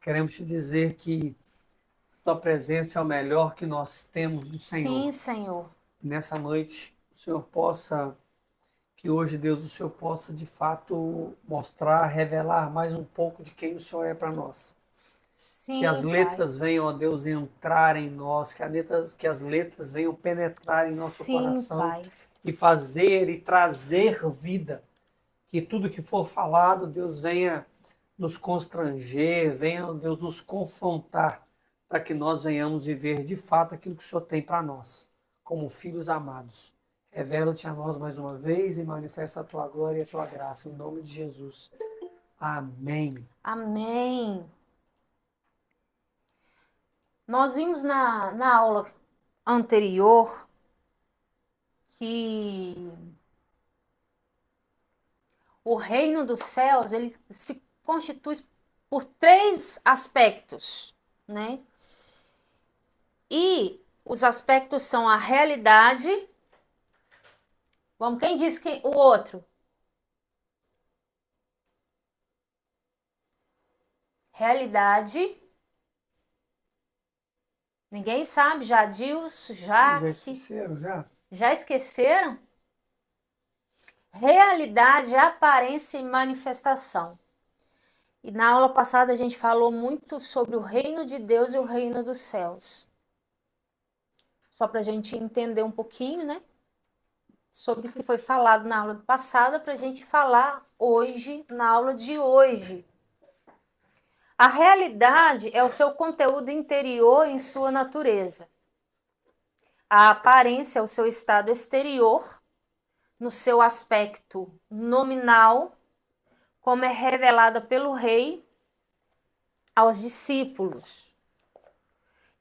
Queremos te dizer que tua presença é o melhor que nós temos do Senhor. Sim, Senhor. Nessa noite, o Senhor possa, que hoje, Deus, o Senhor possa de fato mostrar, revelar mais um pouco de quem o Senhor é para nós. Que as Sim, Pai. letras venham, ó Deus, entrar em nós, que as letras venham penetrar em nosso Sim, coração Pai. e fazer e trazer vida. Que tudo que for falado, Deus, venha nos constranger, venha, Deus, nos confrontar, para que nós venhamos viver de fato aquilo que o Senhor tem para nós, como filhos amados. Revela-te a nós mais uma vez e manifesta a tua glória e a tua graça, em nome de Jesus. Amém. Amém. Nós vimos na aula anterior que o reino dos céus, ele se constitui por três aspectos, né? E os aspectos são a realidade. Vamos, quem disse que o outro? Realidade. Ninguém sabe, já Dilson, Já Jaque. esqueceram, já? Já esqueceram? Realidade, aparência e manifestação. E na aula passada a gente falou muito sobre o reino de Deus e o reino dos céus. Só para a gente entender um pouquinho, né? Sobre o que foi falado na aula passada, para a gente falar hoje, na aula de hoje. A realidade é o seu conteúdo interior em sua natureza. A aparência é o seu estado exterior, no seu aspecto nominal, como é revelada pelo rei aos discípulos.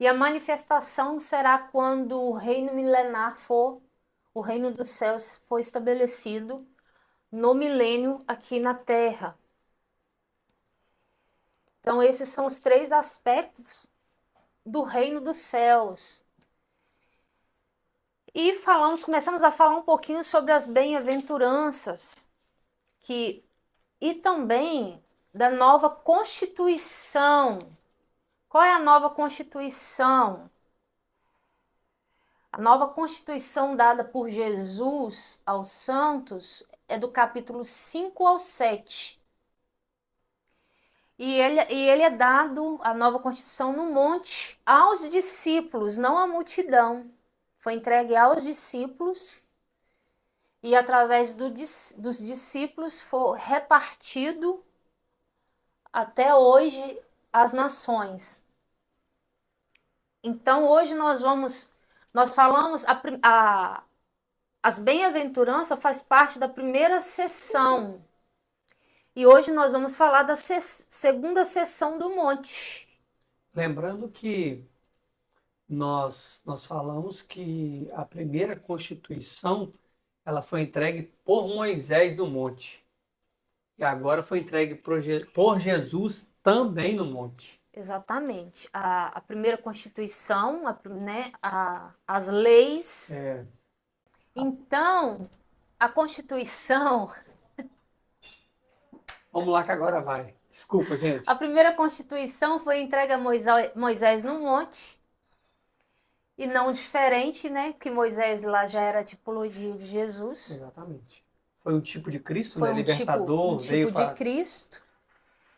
E a manifestação será quando o reino milenar o reino dos céus for estabelecido no milênio aqui na Terra. Então, esses são os três aspectos do reino dos céus. E começamos a falar um pouquinho sobre as bem-aventuranças, e também da nova Constituição. Qual é a nova Constituição? A nova Constituição dada por Jesus aos santos é do capítulo 5 ao 7. E ele é dado, a nova Constituição, no monte, aos discípulos, não à multidão. Foi entregue aos discípulos e através dos discípulos foi repartido até hoje às nações. Então hoje nós falamos, as bem-aventuranças faz parte da primeira sessão. E hoje nós vamos falar da segunda sessão do monte. Lembrando que nós falamos que a primeira Constituição ela foi entregue por Moisés no monte. E agora foi entregue por Jesus também no monte. Exatamente. A primeira Constituição, as leis. É. Então, a Constituição... Vamos lá que agora vai. Desculpa, gente. A primeira Constituição foi entregue a Moisés no monte. E não diferente, né? Que Moisés lá já era a tipologia de Jesus. Exatamente. Foi um tipo de Cristo, Foi né? Libertador, veio de para Cristo.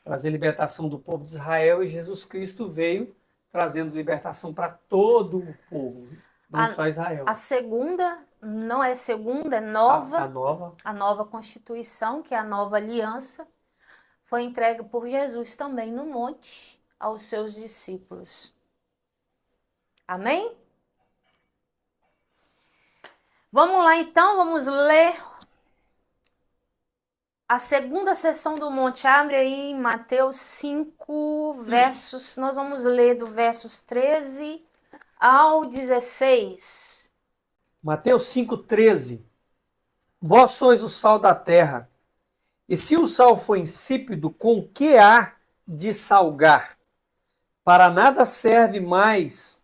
trazer libertação do povo de Israel, e Jesus Cristo veio trazendo libertação para todo o povo, não só Israel. A segunda não é segunda, é nova. A nova. A nova Constituição, que é a nova aliança, foi entregue por Jesus também no monte aos seus discípulos. Amém? Vamos lá então, vamos ler a segunda sessão do monte. Abre aí em Mateus 5, versos, nós vamos ler do versos 13 ao 16. Mateus 5,13. Vós sois o sal da terra, e se o sal for insípido, com que há de salgar? Para nada serve mais,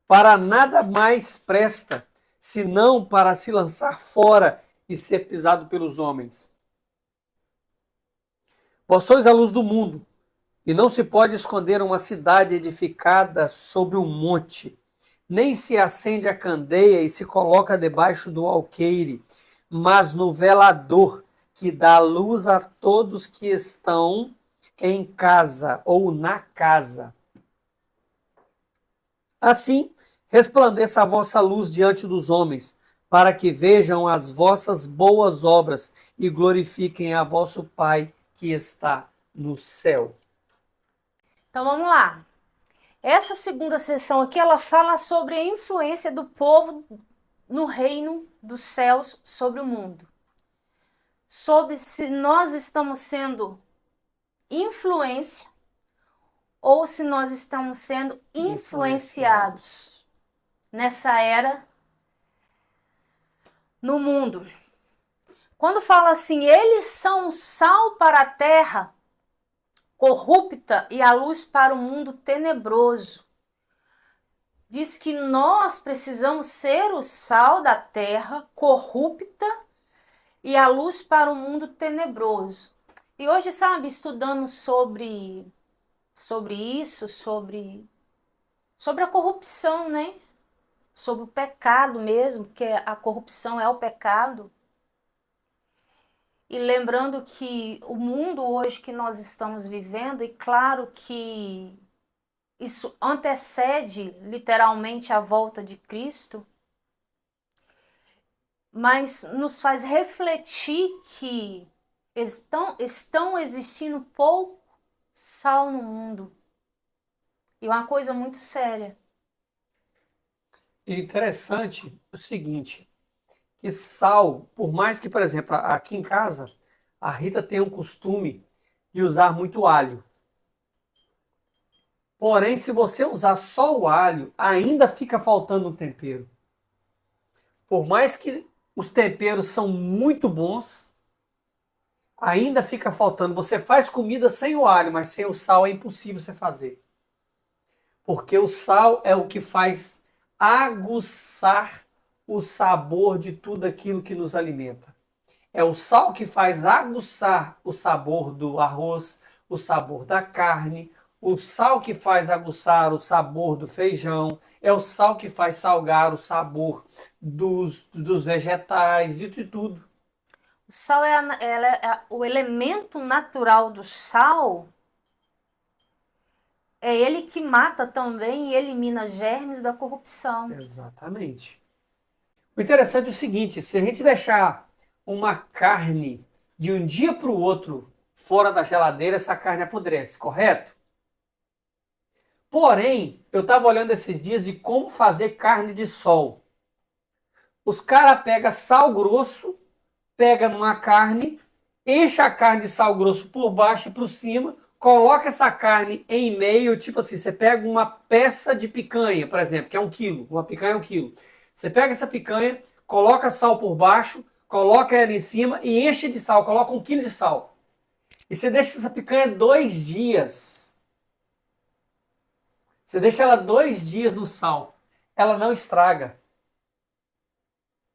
para nada mais presta, senão para se lançar fora e ser pisado pelos homens. Vós sois a luz do mundo. E não se pode esconder uma cidade edificada sobre um monte, nem se acende a candeia e se coloca debaixo do alqueire, mas no velador, que dá luz a todos que estão em casa ou na casa. Assim, resplandeça a vossa luz diante dos homens, para que vejam as vossas boas obras e glorifiquem a vosso Pai que está no céu. Então vamos lá. Essa segunda sessão aqui, ela fala sobre a influência do povo no reino dos céus sobre o mundo. Sobre se nós estamos sendo influência ou se nós estamos sendo influenciados nessa era no mundo. Quando fala assim, eles são sal para a terra corrupta e a luz para o mundo tenebroso. Diz que nós precisamos ser o sal da terra corrupta e a luz para o mundo tenebroso. E hoje, sabe, estudando sobre isso, sobre a corrupção, né? Sobre o pecado mesmo, que a corrupção é o pecado. E lembrando que o mundo hoje que nós estamos vivendo, e claro que isso antecede literalmente a volta de Cristo, mas nos faz refletir que estão existindo pouco sal no mundo. E uma coisa muito séria. E interessante o seguinte, que sal, por mais que, por exemplo, aqui em casa, a Rita tem um costume de usar muito alho. Porém, se você usar só o alho, ainda fica faltando um tempero. Por mais que os temperos são muito bons, ainda fica faltando. Você faz comida sem o alho, mas sem o sal é impossível você fazer. Porque o sal é o que faz aguçar o sabor de tudo aquilo que nos alimenta. É o sal que faz aguçar o sabor do arroz, o sabor da carne, o sal que faz aguçar o sabor do feijão, é o sal que faz salgar o sabor dos vegetais, de tudo. O sal o elemento natural do sal, é ele que mata também e elimina germes da corrupção. Exatamente. O interessante é o seguinte, se a gente deixar uma carne de um dia para o outro fora da geladeira, essa carne apodrece, correto? Porém, eu estava olhando esses dias de como fazer carne de sol. Os caras pegam sal grosso, pega numa carne, enche a carne de sal grosso por baixo e por cima, coloca essa carne em meio, tipo assim, você pega uma peça de picanha, por exemplo, que é 1 quilo, uma picanha é 1 quilo. Você pega essa picanha, coloca sal por baixo, coloca ela em cima e enche de sal, coloca 1 quilo de sal. E você deixa essa picanha 2 dias. Você deixa ela 2 dias no sal. Ela não estraga.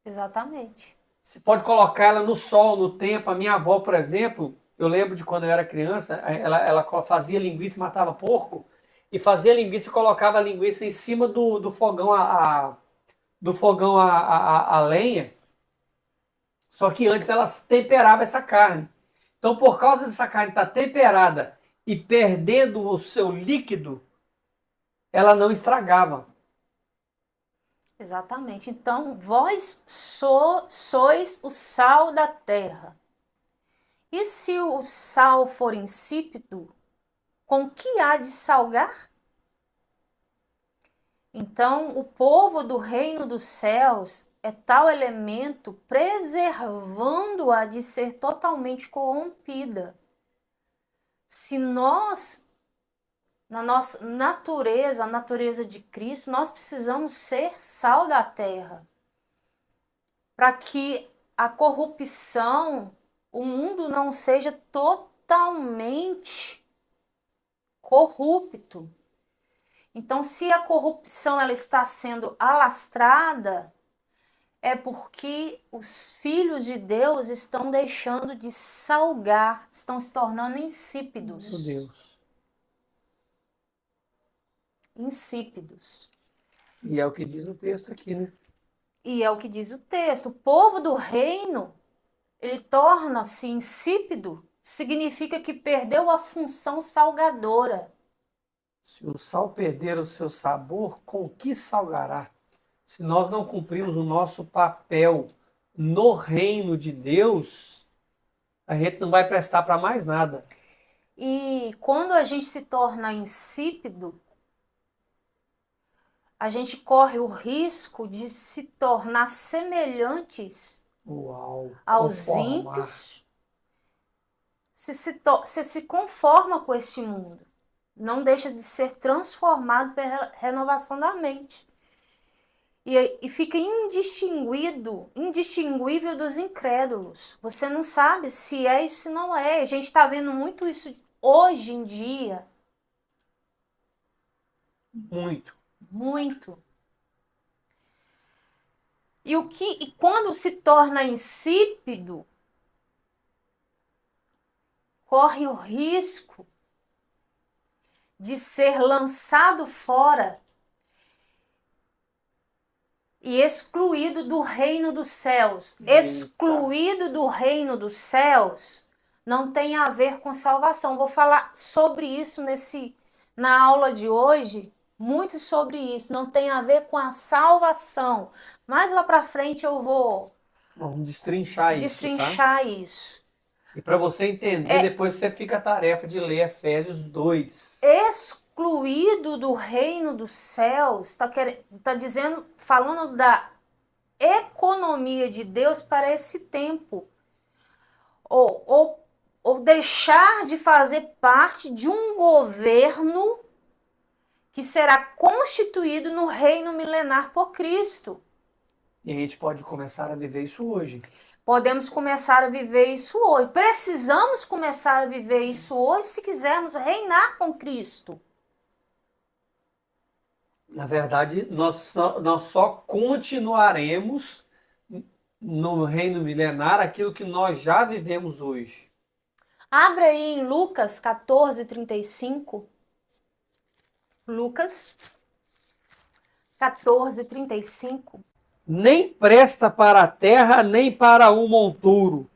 Exatamente. Você pode colocar ela no sol, no tempo. A minha avó, por exemplo, eu lembro de quando eu era criança, ela fazia linguiça, matava porco, e fazia linguiça e colocava a linguiça em cima do fogão a lenha. Só que antes ela temperava essa carne. Então, por causa dessa carne estar temperada e perdendo o seu líquido, ela não estragava. Exatamente. Então, vós sois o sal da terra. E se o sal for insípido, com que há de salgar? Então, o povo do reino dos céus é tal elemento preservando-a de ser totalmente corrompida. Se nós, na nossa natureza, a natureza de Cristo, nós precisamos ser sal da terra, para que a corrupção, o mundo não seja totalmente corrupto. Então, se a corrupção ela está sendo alastrada, é porque os filhos de Deus estão deixando de salgar, estão se tornando insípidos. Meu Deus. insípidos. E é o que diz o texto aqui, né? E é o que diz o texto. O povo do reino, ele torna-se insípido, significa que perdeu a função salgadora. Se o sal perder o seu sabor, com que salgará? Se nós não cumprirmos o nosso papel no reino de Deus, a gente não vai prestar para mais nada. E quando a gente se torna insípido, a gente corre o risco de se tornar semelhantes Uau, aos conformar. ímpios. Você se conforma com este mundo. Não deixa de ser transformado pela renovação da mente. E fica indistinguível dos incrédulos. Você não sabe se é e se não é. A gente está vendo muito isso hoje em dia. Muito. Muito. E quando se torna insípido, corre o risco de ser lançado fora e excluído do reino dos céus. Eita. Excluído do reino dos céus não tem a ver com salvação. Vou falar sobre isso na aula de hoje, muito sobre isso. Não tem a ver com a salvação. Mais lá para frente eu vou Vamos destrinchar destrinchar isso. E para você entender, depois você fica a tarefa de ler Efésios 2. Excluído do reino dos céus, tá dizendo, falando da economia de Deus para esse tempo. Ou deixar de fazer parte de um governo que será constituído no reino milenar por Cristo. E a gente pode começar a viver isso hoje. Podemos começar a viver isso hoje. Precisamos começar a viver isso hoje se quisermos reinar com Cristo. Na verdade, nós só continuaremos no reino milenar aquilo que nós já vivemos hoje. Abra aí em Lucas 14:35. Lucas 14:35. Nem presta para a terra, nem para o montouro.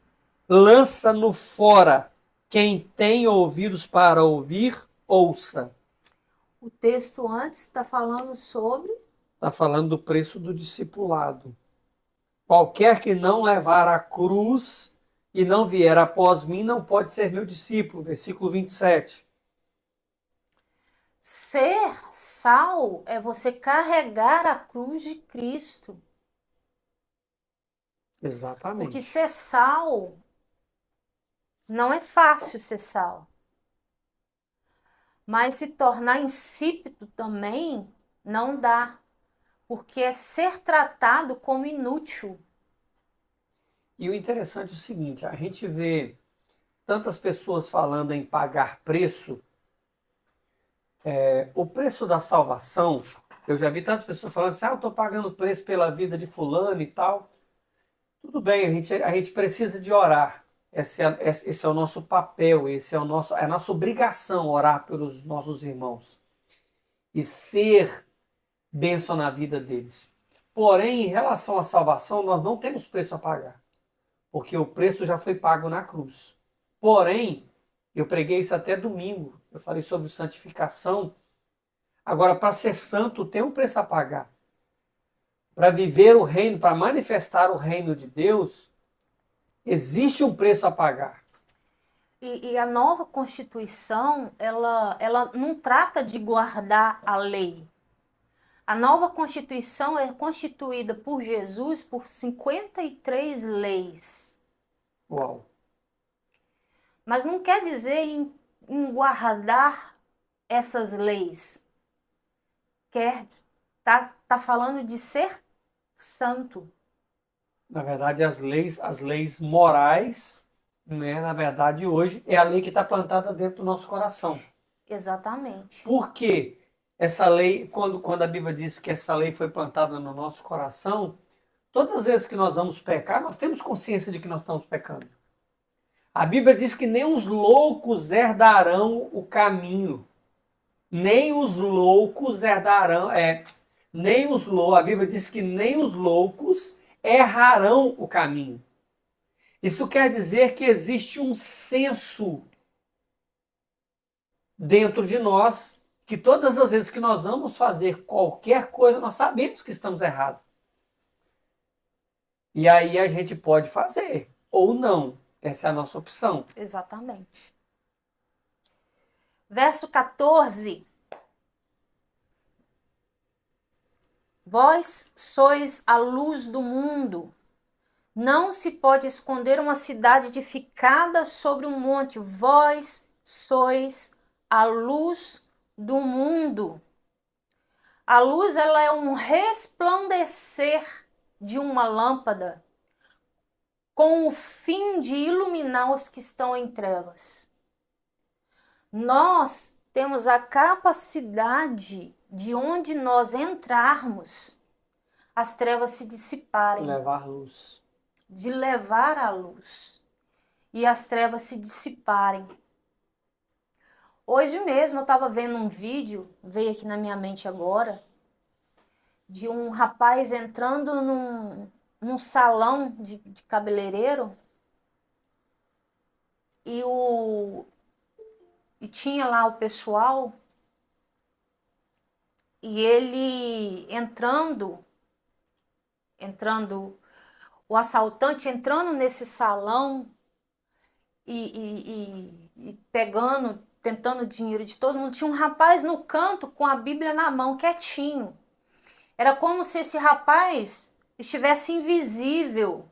Lança-no fora. Quem tem ouvidos para ouvir, ouça. O texto antes está falando sobre... Está falando do preço do discipulado. Qualquer que não levar a cruz e não vier após mim, não pode ser meu discípulo. Versículo 27. Ser sal é você carregar a cruz de Cristo. Exatamente. Porque ser sal não é fácil ser sal. Mas se tornar insípido também não dá. Porque é ser tratado como inútil. E o interessante é o seguinte, a gente vê tantas pessoas falando em pagar preço. O preço da salvação, eu já vi tantas pessoas falando assim, eu estou pagando preço pela vida de fulano e tal. Tudo bem, a gente precisa de orar. Esse é o nosso papel, é a nossa obrigação orar pelos nossos irmãos. E ser bênção na vida deles. Porém, em relação à salvação, nós não temos preço a pagar. Porque o preço já foi pago na cruz. Porém, eu preguei isso até domingo. Eu falei sobre santificação. Agora, para ser santo, tem um preço a pagar. Para viver o reino, para manifestar o reino de Deus, existe um preço a pagar. E a nova Constituição, ela não trata de guardar a lei. A nova Constituição é constituída por Jesus por 53 leis. Uau! Mas não quer dizer em guardar essas leis. Tá falando de ser santo. Na verdade, as leis morais, né, na verdade, hoje, é a lei que está plantada dentro do nosso coração. Exatamente. Por quê? Essa lei, quando a Bíblia diz que essa lei foi plantada no nosso coração, todas as vezes que nós vamos pecar, nós temos consciência de que nós estamos pecando. A Bíblia diz que nem os loucos herdarão o caminho. nem os loucos herdarão, nem os loucos, a Bíblia diz que nem os loucos errarão o caminho. Isso quer dizer que existe um senso dentro de nós, que todas as vezes que nós vamos fazer qualquer coisa, nós sabemos que estamos errados. E aí a gente pode fazer, ou não. Essa é a nossa opção. Exatamente. Verso 14. Vós sois a luz do mundo. Não se pode esconder uma cidade edificada sobre um monte. Vós sois a luz do mundo. A luz, ela é um resplandecer de uma lâmpada com o fim de iluminar os que estão em trevas. Nós temos a capacidade de onde nós entrarmos, as trevas se dissiparem. Levar luz. De levar a luz e as trevas se dissiparem. Hoje mesmo eu estava vendo um vídeo, veio aqui na minha mente agora, de um rapaz entrando num salão de cabeleireiro e tinha lá o pessoal e ele entrando, o assaltante entrando nesse salão e pegando, tentando o dinheiro de todo mundo. Tinha um rapaz no canto com a Bíblia na mão, quietinho. Era como se esse rapaz estivesse invisível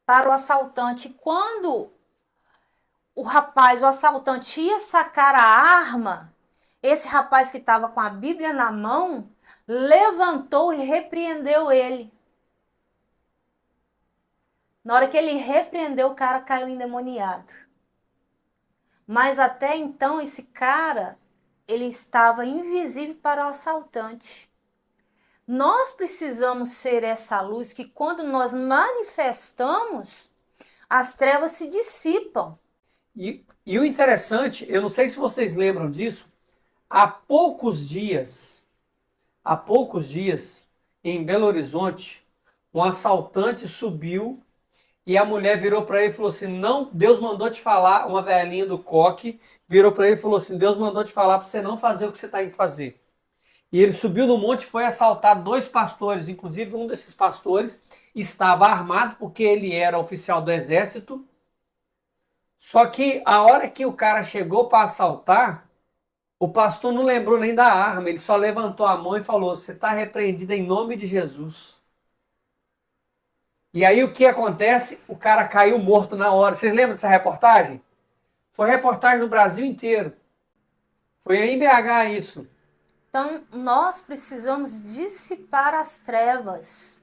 para o assaltante. Quando o assaltante ia sacar a arma, esse rapaz que estava com a Bíblia na mão levantou e repreendeu ele. Na hora que ele repreendeu, o cara caiu endemoniado. Mas até então esse cara, ele estava invisível para o assaltante. Nós precisamos ser essa luz que quando nós manifestamos, as trevas se dissipam. E o interessante, eu não sei se vocês lembram disso, há poucos dias, em Belo Horizonte, um assaltante subiu e a mulher virou para ele e falou assim, não, Deus mandou te falar, uma velhinha do coque, virou para ele e falou assim, Deus mandou te falar para você não fazer o que você está indo fazer. E ele subiu no monte e foi assaltar 2 pastores, inclusive um desses pastores estava armado porque ele era oficial do exército. Só que a hora que o cara chegou para assaltar, o pastor não lembrou nem da arma, ele só levantou a mão e falou, você está repreendido em nome de Jesus. E aí o que acontece? O cara caiu morto na hora. Vocês lembram dessa reportagem? Foi reportagem no Brasil inteiro. Foi em BH isso. Então, nós precisamos dissipar as trevas.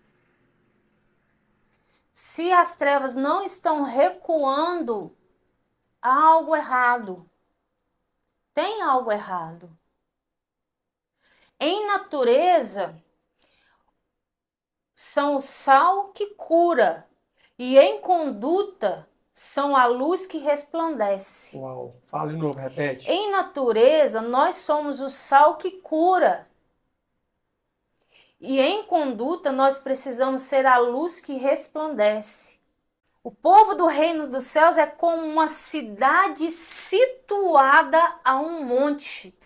Se as trevas não estão recuando, há algo errado. Tem algo errado. Em natureza, são o sal que cura, e em conduta, são a luz que resplandece. Uau, fala de novo, repete. Em natureza, nós somos o sal que cura. E em conduta, nós precisamos ser a luz que resplandece. O povo do reino dos céus é como uma cidade situada a um monte.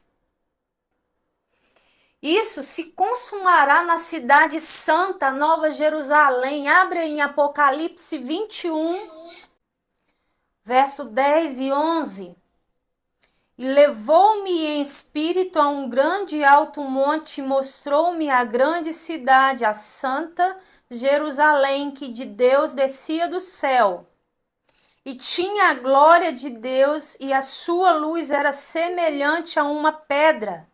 Isso se consumará na cidade santa, Nova Jerusalém. Abre em Apocalipse 21, verso 10 e 11. E levou-me em espírito a um grande e alto monte, e mostrou-me a grande cidade, a santa Jerusalém, que de Deus descia do céu. E tinha a glória de Deus, e a sua luz era semelhante a uma pedra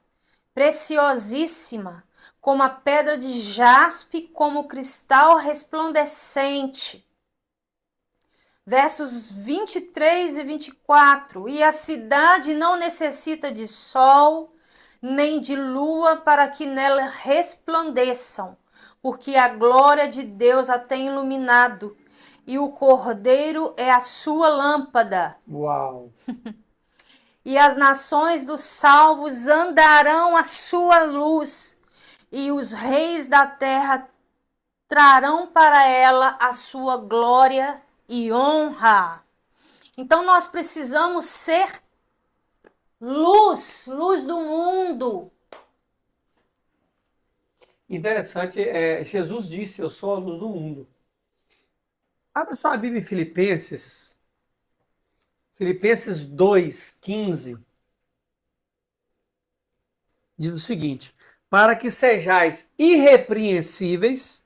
preciosíssima, como a pedra de jaspe, como cristal resplandecente. Versos 23 e 24. E a cidade não necessita de sol, nem de lua, para que nela resplandeçam, porque a glória de Deus a tem iluminado, e o Cordeiro é a sua lâmpada. Uau! e as nações dos salvos andarão à sua luz, e os reis da terra trarão para ela a sua glória e honra. Então nós precisamos ser luz, luz do mundo. Interessante, Jesus disse, eu sou a luz do mundo. Abra sua Bíblia em Filipenses 2:15. Diz o seguinte: para que sejais irrepreensíveis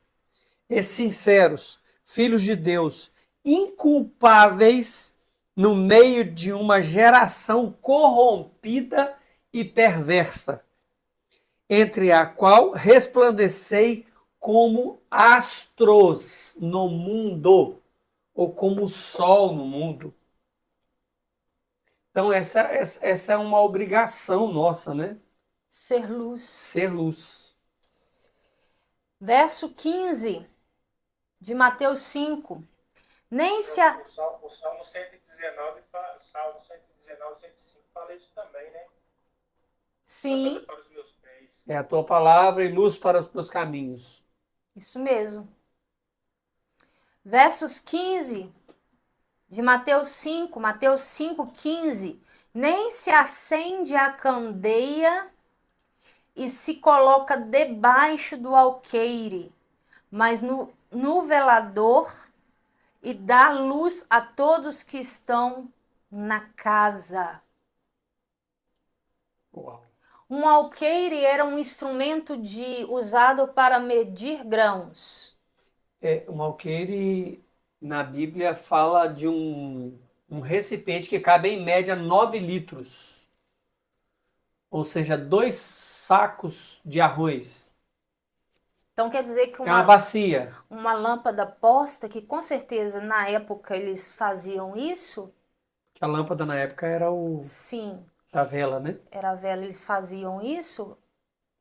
e sinceros, filhos de Deus, inculpáveis no meio de uma geração corrompida e perversa, entre a qual resplandecei como astros no mundo, ou como o sol no mundo. Então essa é uma obrigação nossa, né? Ser luz. Ser luz. Verso 15 de Mateus 5. Nem se a... O Salmo 119, Salmo 119, 105 fala isso também, né? Sim, Para os meus pés. É a tua palavra e luz para os meus caminhos. isso mesmo. Versos 15 de Mateus 5, Mateus 5:15. Nem se acende a candeia e se coloca debaixo do alqueire, mas no velador, e dá luz a todos que estão na casa. Uau. Um alqueire era um instrumento usado para medir grãos. Um alqueire, na Bíblia, fala de um recipiente que cabe em média 9 litros. Ou seja, 2 sacos de arroz. Então quer dizer que É uma bacia. uma lâmpada posta, que com certeza na época eles faziam isso. Que a lâmpada na época era Sim, a vela, né? era velha, eles faziam isso.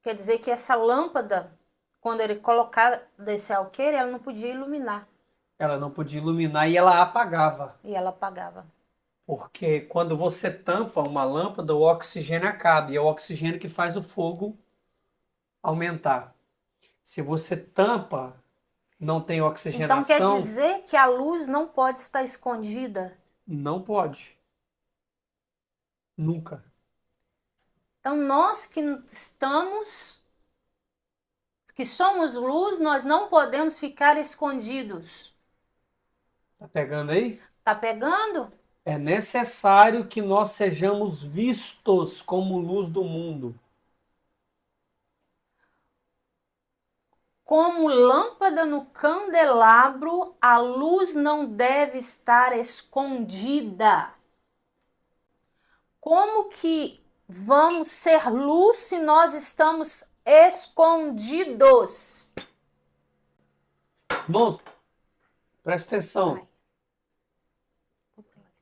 Quer dizer que essa lâmpada, quando ele colocar desse alqueire, ela não podia iluminar. Ela não podia iluminar e ela apagava. E ela apagava. Porque quando você tampa uma lâmpada, o oxigênio acaba. E é o oxigênio que faz o fogo aumentar. Se você tampa, não tem Então oxigenação. quer dizer que a luz não pode estar escondida. Não pode. Nunca. Então nós que somos luz, nós não podemos ficar escondidos. Tá pegando aí? Tá pegando? É necessário que nós sejamos vistos como luz do mundo. Como lâmpada no candelabro, a luz não deve estar escondida. Como que vamos ser luz se nós estamos escondidos? Irmãos, presta atenção.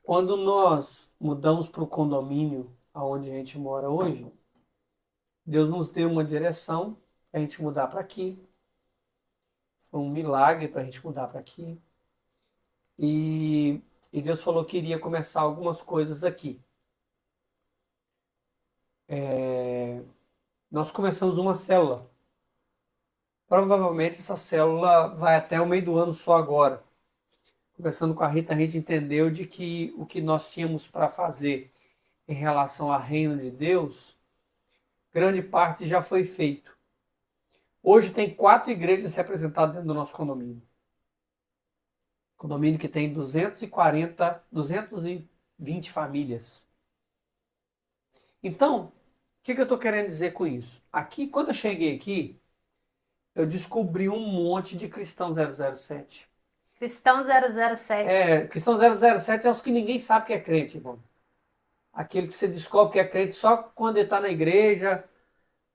Quando nós mudamos para o condomínio onde a gente mora hoje, Deus nos deu uma direção para a gente mudar para aqui. Foi um milagre para a gente mudar para aqui. E Deus falou que iria começar algumas coisas aqui. Nós começamos uma célula. Provavelmente essa célula vai até o meio do ano só agora. Conversando com a Rita, a gente entendeu de que o que nós tínhamos para fazer em relação ao reino de Deus, grande parte já foi feito. Hoje tem 4 igrejas representadas dentro do nosso condomínio. Condomínio que tem 220 famílias. Então, o que eu estou querendo dizer com isso? Aqui, quando eu cheguei aqui, eu descobri um monte de cristão 007. Cristão 007. Cristão 007 é os que ninguém sabe que é crente, irmão. Aquele que você descobre que é crente só quando ele está na igreja,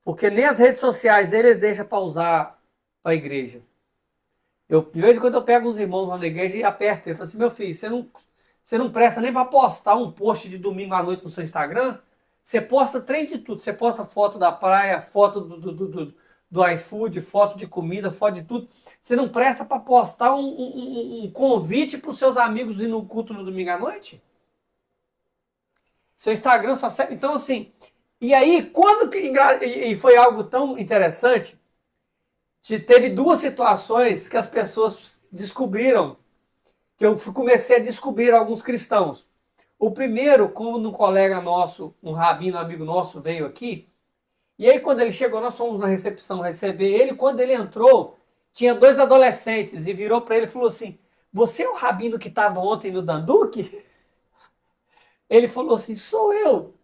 porque nem as redes sociais deles deixam para usar para a igreja. De vez em quando eu pego os irmãos lá na igreja e aperto ele. Falo assim, meu filho, você não presta nem para postar um post de domingo à noite no seu Instagram? Você posta trem de tudo. Você posta foto da praia, foto do iFood, foto de comida, foto de tudo. Você não presta para postar um convite para os seus amigos ir no culto no domingo à noite? Seu Instagram só serve. Então, assim. E aí, e foi algo tão interessante, teve duas situações que as pessoas descobriram, que eu comecei a descobrir alguns cristãos. O primeiro, quando um colega nosso, um rabino, amigo nosso, veio aqui, e aí quando ele chegou, nós fomos na recepção receber ele, quando ele entrou, tinha dois adolescentes, e virou para ele e falou assim, você é o rabino que estava ontem no Danduque? Ele falou assim, sou eu.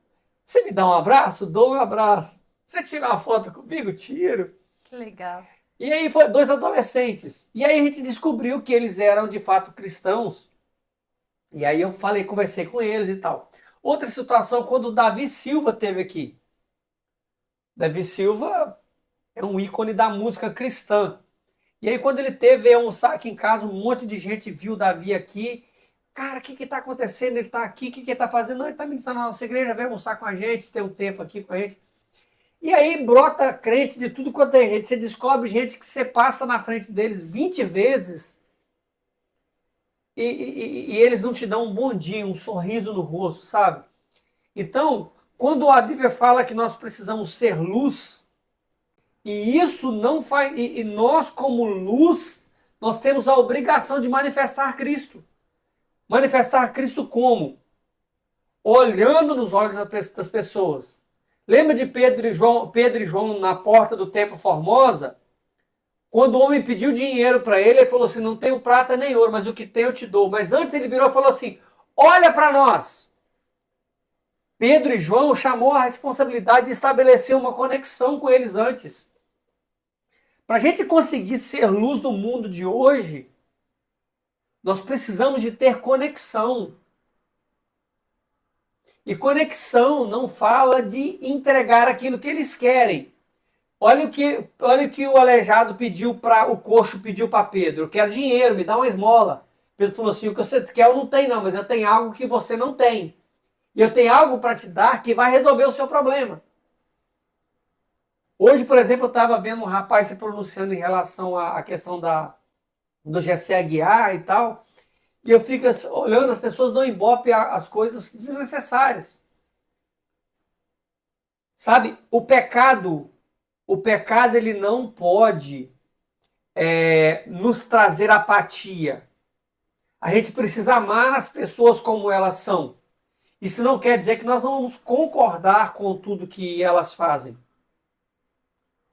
Você me dá um abraço? Dou um abraço. Você tira uma foto comigo? Tiro. Que legal. E aí foi dois adolescentes. E aí a gente descobriu que eles eram de fato cristãos. E aí eu conversei com eles e tal. Outra situação, quando o Davi Silva esteve aqui. Davi Silva é um ícone da música cristã. E aí quando ele veio almoçar aqui em casa, um monte de gente viu o Davi aqui. Cara, o que está acontecendo? Ele está aqui, o que ele está fazendo? Não, ele está ministrando na nossa igreja, vem almoçar com a gente, ter um tempo aqui com a gente. E aí brota crente de tudo quanto é gente. Você descobre gente que você passa na frente deles 20 vezes e eles não te dão um bom dia, um sorriso no rosto, sabe? Então, quando a Bíblia fala que nós precisamos ser luz, e isso não faz. E nós, como luz, nós temos a obrigação de manifestar Cristo. Manifestar Cristo como? Olhando nos olhos das pessoas. Lembra de Pedro e João na porta do Templo Formosa? Quando o homem pediu dinheiro para ele, ele falou assim, não tenho prata nem ouro, mas o que tenho eu te dou. Mas antes ele virou e falou assim, olha para nós. Pedro e João chamou a responsabilidade de estabelecer uma conexão com eles antes. Para a gente conseguir ser luz no mundo de hoje, nós precisamos de ter conexão. E conexão não fala de entregar aquilo que eles querem. Olha o que o aleijado pediu para o coxo pediu para Pedro. Eu quero dinheiro, me dá uma esmola. Pedro falou assim, o que você quer eu não tenho não, mas eu tenho algo que você não tem. E eu tenho algo para te dar que vai resolver o seu problema. Hoje, por exemplo, eu estava vendo um rapaz se pronunciando em relação à questão do Gessé Aguiar e tal. E eu fico olhando, as pessoas dão ibope às coisas desnecessárias. Sabe, o pecado ele não pode nos trazer apatia. A gente precisa amar as pessoas como elas são. Isso não quer dizer que nós vamos concordar com tudo que elas fazem.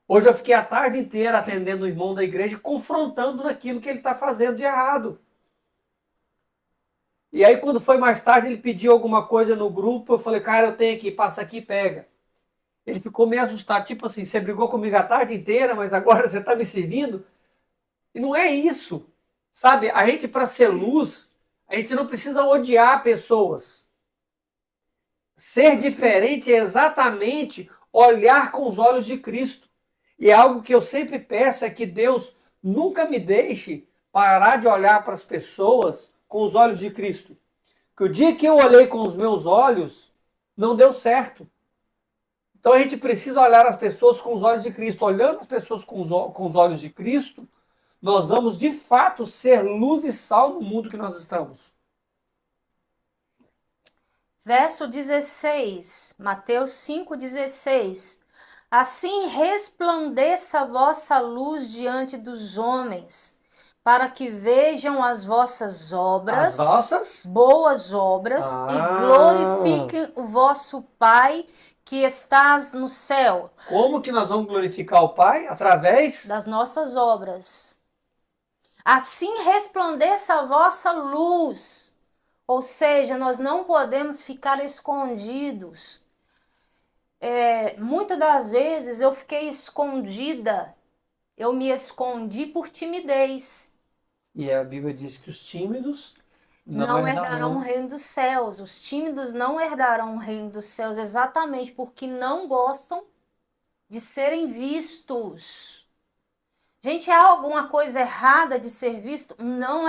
Hoje eu fiquei a tarde inteira atendendo o irmão da igreja, confrontando naquilo que ele está fazendo de errado. E aí quando foi mais tarde, ele pediu alguma coisa no grupo, eu falei, cara, eu tenho aqui, passa aqui e pega. Ele ficou meio assustado, tipo assim, você brigou comigo a tarde inteira, mas agora você está me servindo? E não é isso, sabe? A gente, para ser luz, a gente não precisa odiar pessoas. Ser diferente é exatamente olhar com os olhos de Cristo. E algo que eu sempre peço é que Deus nunca me deixe parar de olhar para as pessoas com os olhos de Cristo. Que o dia que eu olhei com os meus olhos, não deu certo. Então a gente precisa olhar as pessoas com os olhos de Cristo. Olhando as pessoas com os olhos de Cristo, nós vamos de fato ser luz e sal no mundo que nós estamos. Verso 16, Mateus 5,16. Assim resplandeça a vossa luz diante dos homens, para que vejam as vossas obras, boas obras, e glorifiquem o vosso Pai que estás no céu. Como que nós vamos glorificar o Pai? Através das nossas obras. Assim resplandeça a vossa luz. Ou seja, nós não podemos ficar escondidos. Muitas das vezes eu fiquei escondida, eu me escondi por timidez. E a Bíblia diz que os tímidos não herdarão o reino dos céus. Os tímidos não herdarão o reino dos céus exatamente porque não gostam de serem vistos. Gente, há alguma coisa errada de ser visto? Não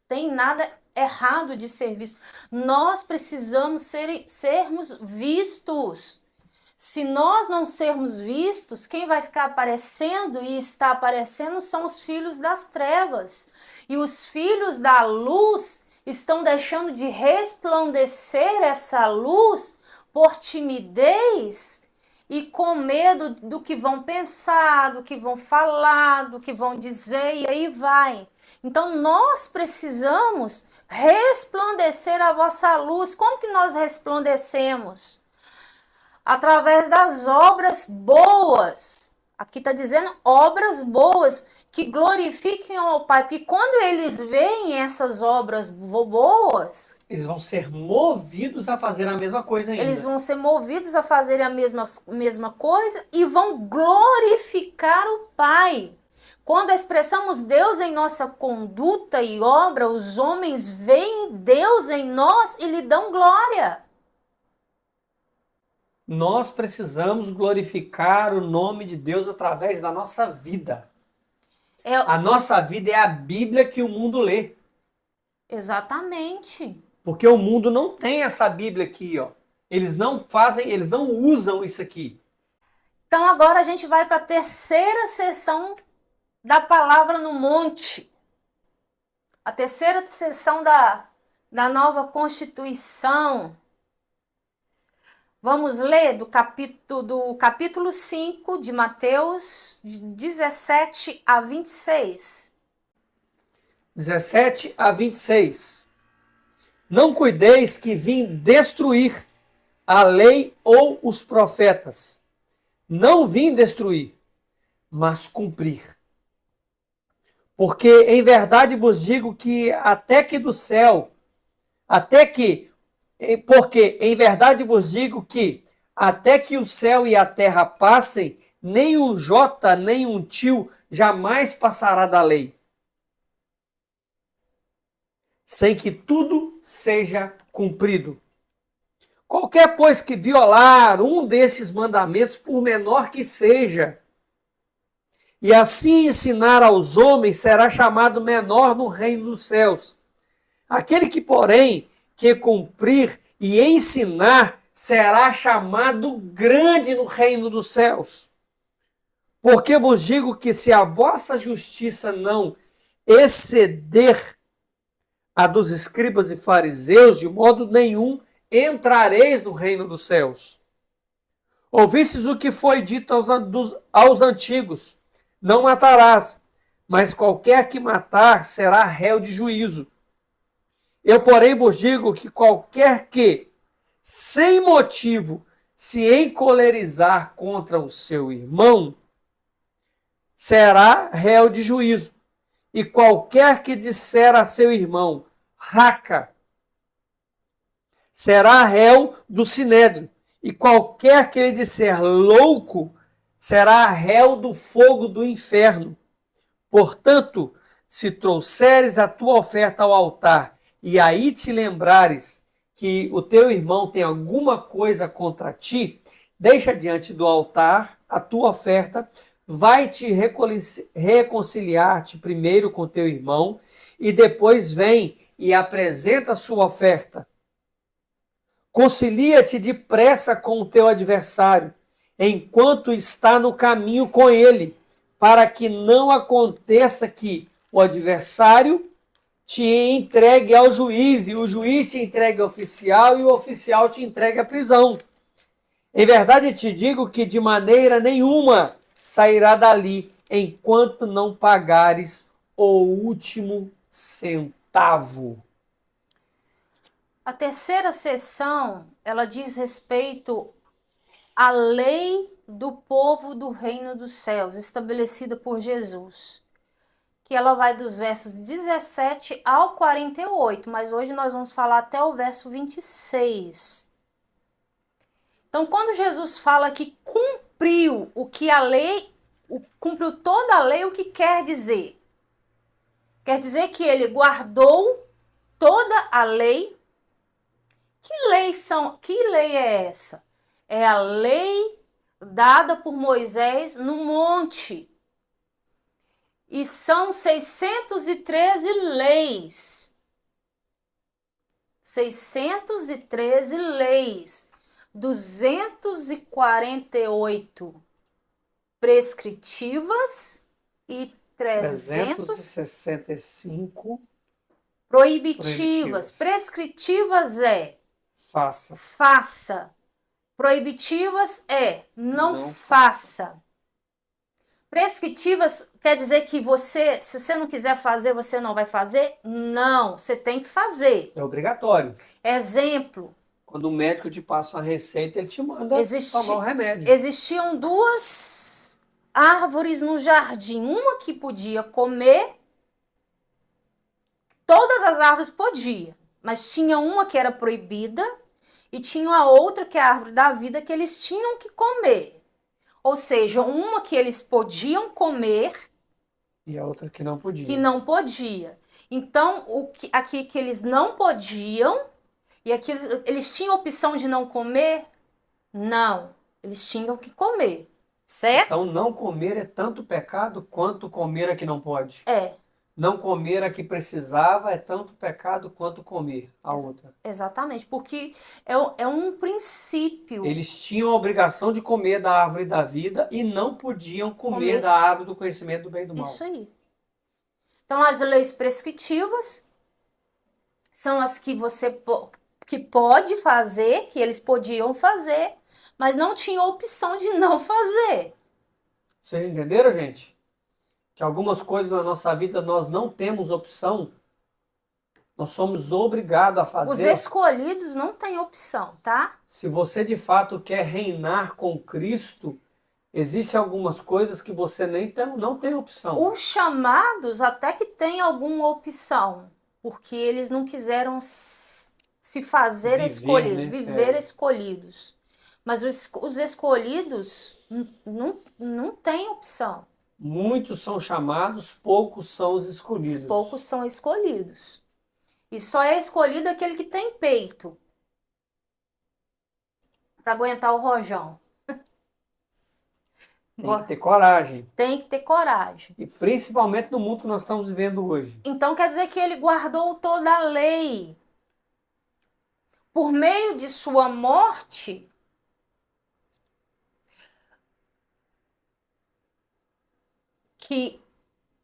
tem nada errado de ser visto. Nós precisamos sermos vistos. Se nós não sermos vistos, quem vai ficar aparecendo e está aparecendo são os filhos das trevas. E os filhos da luz, estão deixando de resplandecer essa luz por timidez e com medo do que vão pensar, do que vão falar, do que vão dizer, e aí vai. Então nós precisamos resplandecer a vossa luz. Como que nós resplandecemos? Através das obras boas. Aqui está dizendo obras boas que glorifiquem ao Pai. Porque quando eles veem essas obras boas, Eles vão ser movidos a fazer a mesma coisa ainda. eles vão ser movidos a fazer a mesma coisa e vão glorificar o Pai. Quando expressamos Deus em nossa conduta e obra, os homens veem Deus em nós e lhe dão glória. Nós precisamos glorificar o nome de Deus através da nossa vida. A nossa vida é a Bíblia que o mundo lê. Exatamente. Porque o mundo não tem essa Bíblia aqui, ó. Eles não usam isso aqui. Então agora a gente vai para a terceira sessão da palavra no monte. A terceira sessão da nova Constituição. Vamos ler do capítulo 5 de Mateus, de 17 a 26. 17 a 26. Não cuideis que vim destruir a lei ou os profetas. Não vim destruir, mas cumprir. Porque em verdade vos digo que porque em verdade vos digo que até que o céu e a terra passem, nem um jota, nem um tio jamais passará da lei, sem que tudo seja cumprido. Qualquer, pois, que violar um destes mandamentos, por menor que seja, e assim ensinar aos homens, será chamado menor no reino dos céus. Aquele que, porém, que cumprir e ensinar, será chamado grande no reino dos céus. Porque vos digo que se a vossa justiça não exceder a dos escribas e fariseus, de modo nenhum entrareis no reino dos céus. Ouvistes o que foi dito aos antigos: não matarás, mas qualquer que matar será réu de juízo. Eu, porém, vos digo que qualquer que, sem motivo, se encolerizar contra o seu irmão, será réu de juízo. E qualquer que disser a seu irmão, raca, será réu do sinédrio. E qualquer que lhe disser louco, será réu do fogo do inferno. Portanto, se trouxeres a tua oferta ao altar, e aí te lembrares que o teu irmão tem alguma coisa contra ti, deixa diante do altar a tua oferta, vai te reconciliar-te primeiro com teu irmão, e depois vem e apresenta a sua oferta. Concilia-te depressa com o teu adversário, enquanto está no caminho com ele, para que não aconteça que o adversário te entregue ao juiz, e o juiz te entregue ao oficial, e o oficial te entregue à prisão. Em verdade te digo que de maneira nenhuma sairá dali, enquanto não pagares o último centavo. A terceira sessão, ela diz respeito à lei do povo do reino dos céus, estabelecida por Jesus. Que ela vai dos versos 17 ao 48, mas hoje nós vamos falar até o verso 26. Então, quando Jesus fala que cumpriu o que a lei, cumpriu toda a lei, o que quer dizer? Quer dizer que ele guardou toda a lei. Que lei é essa? É a lei dada por Moisés no monte. E são 613 leis. 613 leis. 248 prescritivas e 365 Proibitivas. Prescritivas é Faça. faça. Proibitivas é não faça. Prescritivas quer dizer que você, se você não quiser fazer, você não vai fazer? Não, você tem que fazer. É obrigatório. Exemplo, Quando o médico te passa uma receita, ele te manda tomar o remédio. existiam duas árvores no jardim. Uma que podia comer, todas as árvores podiam, mas tinha uma que era proibida e tinha a outra, que é a árvore da vida, que eles tinham que comer. Ou seja, uma que eles podiam comer E a outra que não podia. que não podia. Então, aqui que eles não podiam, e aqui eles tinham opção de não comer? Não, eles tinham que comer, certo? Então, não comer é tanto pecado quanto comer a que não pode. É, Não comer a que precisava é tanto pecado quanto comer a outra. exatamente, porque é um princípio. Eles tinham a obrigação de comer da árvore da vida e não podiam comer da árvore do conhecimento do bem e do mal. Isso aí. Então, as leis prescritivas são as que você que pode fazer, que eles podiam fazer, mas não tinha opção de não fazer. Vocês entenderam, gente? Que algumas coisas na nossa vida nós não temos opção, nós somos obrigados a fazer. Os escolhidos não têm opção, tá? Se você de fato quer reinar com Cristo, existem algumas coisas que você não tem opção. Os chamados até que têm alguma opção, porque eles não quiseram se fazer Viver, escolhidos, né? viver escolhidos. Mas os escolhidos não têm opção. Muitos são chamados, poucos são os escolhidos. Poucos são escolhidos. E só é escolhido aquele que tem peito para aguentar o rojão. Tem que ter coragem. Tem que ter coragem. E principalmente no mundo que nós estamos vivendo hoje. Então quer dizer que ele guardou toda a lei. Por meio de sua morte, que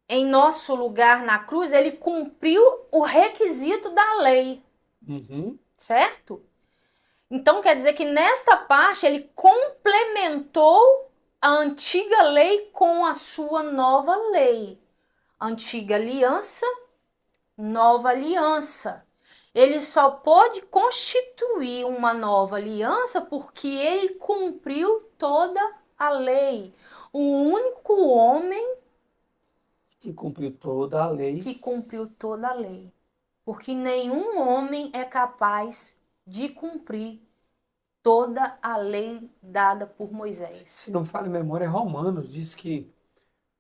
em nosso lugar na cruz, ele cumpriu o requisito da lei, certo? Então quer dizer que nesta parte ele complementou a antiga lei com a sua nova lei. Antiga aliança, nova aliança. Ele só pode constituir uma nova aliança porque ele cumpriu toda a lei. O único homem que cumpriu toda a lei. Que cumpriu toda a lei. Porque nenhum homem é capaz de cumprir toda a lei dada por Moisés. Se não me falha a memória, Romanos diz que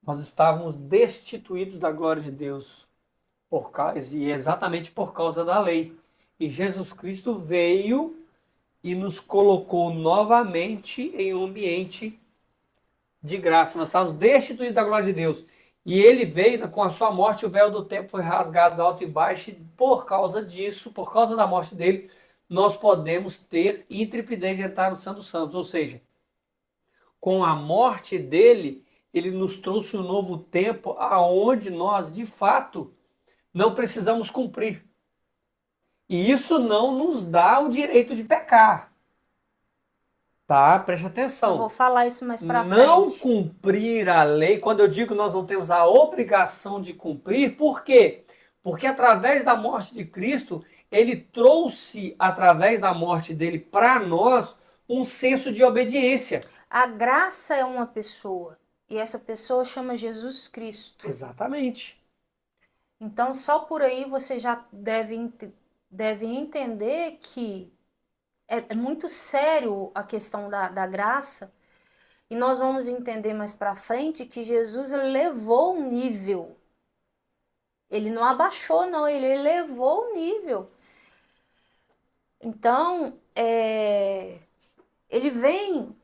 nós estávamos destituídos da glória de Deus e exatamente por causa da lei. E Jesus Cristo veio e nos colocou novamente em um ambiente de graça. Nós estávamos destituídos da glória de Deus. E ele veio, com a sua morte, o véu do tempo foi rasgado alto e baixo, e por causa disso, por causa da morte dele, nós podemos ter intrepidez de entrar no Santo dos Santos. Ou seja, com a morte dele, ele nos trouxe um novo tempo aonde nós, de fato, não precisamos cumprir. E isso não nos dá o direito de pecar. Tá? Preste atenção. Eu vou falar isso mais pra frente. Não cumprir a lei, quando eu digo que nós não temos a obrigação de cumprir, por quê? Porque através da morte de Cristo, ele trouxe, através da morte dele, para nós, um senso de obediência. A graça é uma pessoa, e essa pessoa chama Jesus Cristo. Exatamente. Então, só por aí você já deve entender que é muito sério a questão da graça, e nós vamos entender mais para frente que Jesus levou o nível. Ele não abaixou, não, ele elevou o nível. Então, ele vem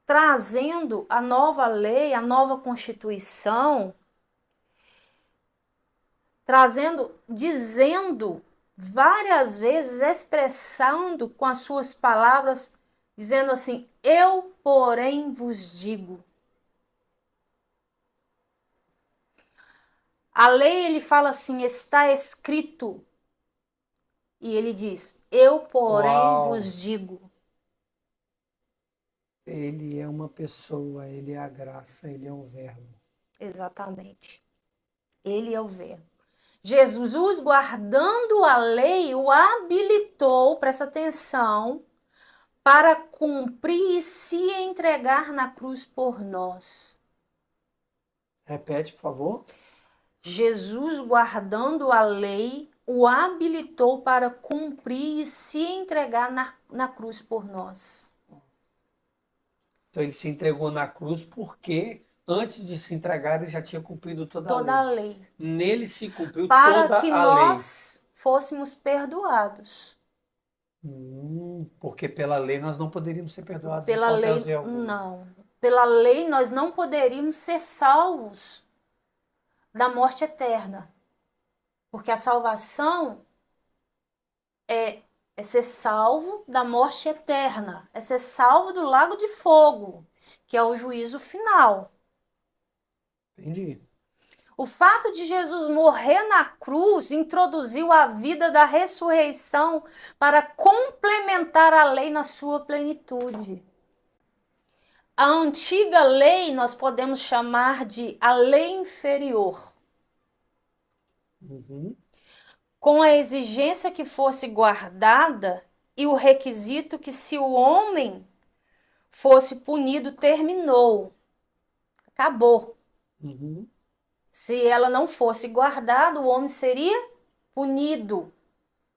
trazendo a nova lei, a nova Constituição, dizendo várias vezes, expressando com as suas palavras, dizendo assim: eu, porém, vos digo. A lei, ele fala assim, está escrito. E ele diz, eu, porém, Uau. vos digo. Ele é uma pessoa, ele é a graça, ele é um verbo. Exatamente. Ele é o verbo. Jesus, guardando a lei, o habilitou, presta atenção, para cumprir e se entregar na cruz por nós. Repete, por favor. Jesus, guardando a lei, o habilitou para cumprir e se entregar na cruz por nós. Então ele se entregou na cruz porque antes de se entregar ele já tinha cumprido toda Toda a a lei. lei. Nele se cumpriu Para toda que a nós fôssemos perdoados. lei. Porque pela lei nós não poderíamos ser perdoados em Pela qualquer lei, ocasião alguma. não. Pela lei, nós não poderíamos ser salvos da morte eterna. Porque a salvação é ser salvo da morte eterna. É ser salvo do lago de fogo, que é o juízo final. Entendi. O fato de Jesus morrer na cruz introduziu a vida da ressurreição para complementar a lei na sua plenitude. A antiga lei nós podemos chamar de a lei inferior, Uhum. com a exigência que fosse guardada e o requisito que se o homem fosse punido, terminou. Acabou. Uhum. Se ela não fosse guardada, o homem seria punido,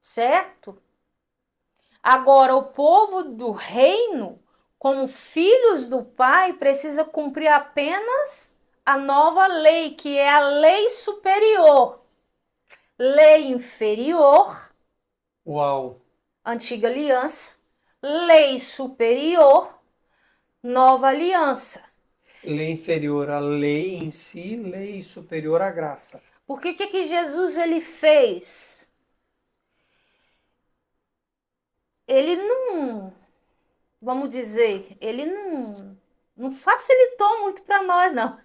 certo? Agora, o povo do reino, como filhos do Pai, precisa cumprir apenas a nova lei, que é a lei superior. Lei inferior, Uau. antiga aliança. Lei superior, nova aliança. Lei inferior à lei em si, lei superior à graça. Porque o que Jesus ele fez? Ele não, vamos dizer, ele não facilitou muito para nós, não.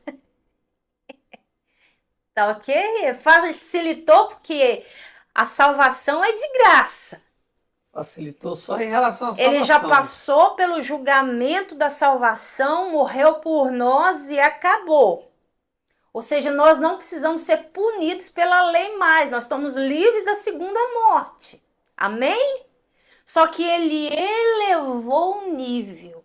Tá ok? Facilitou porque a salvação é de graça. Facilitou só em relação à Ele já salvação. passou pelo julgamento da salvação, morreu por nós e acabou. Ou seja, nós não precisamos ser punidos pela lei mais, nós estamos livres da segunda morte. Amém? Só que ele elevou o nível.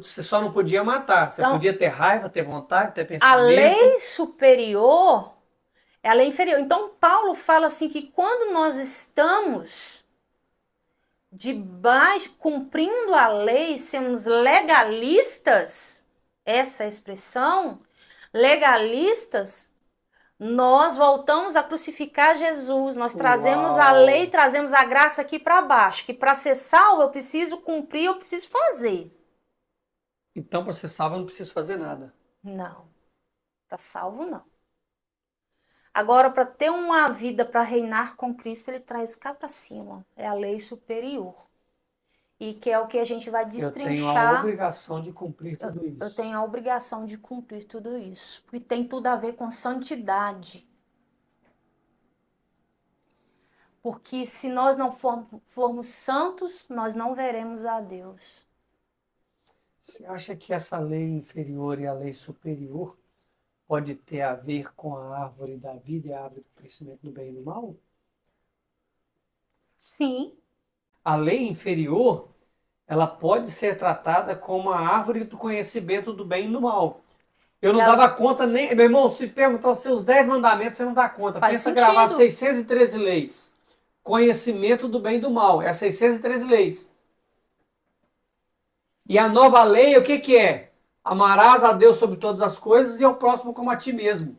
Você só não podia matar, você Então, podia ter raiva, ter vontade, ter a pensamento. lei superior é a lei inferior. Então, Paulo fala assim que quando nós estamos debaixo, cumprindo a lei, sermos legalistas, essa expressão, legalistas, nós voltamos a crucificar Jesus, nós trazemos a Uau. lei, trazemos a graça aqui para baixo, que para ser salvo eu preciso cumprir, eu preciso fazer. Então, para ser salvo, eu não preciso fazer nada. Não, para salvo não. Agora, para ter uma vida para reinar com Cristo, ele traz cá para cima, é a lei superior. E que é o que a gente vai Eu tenho a destrinchar. obrigação de cumprir tudo isso. Eu tenho a obrigação de cumprir tudo isso, porque tem tudo a ver com santidade. Porque se nós não formos santos, nós não veremos a Deus. Você acha que essa lei inferior e a lei superior pode ter a ver com a árvore da vida e a árvore do conhecimento do bem e do mal? Sim, A lei inferior, ela pode ser tratada como a árvore do conhecimento do bem e do mal. Eu não Ela- dava conta nem... Meu irmão, se perguntar os seus 10 mandamentos, você não dá conta. Faz Pensa em gravar sentido. 613 leis. Conhecimento do bem e do mal. É as 613 leis. E a nova lei, o que que é? Amarás a Deus sobre todas as coisas e ao próximo como a ti mesmo.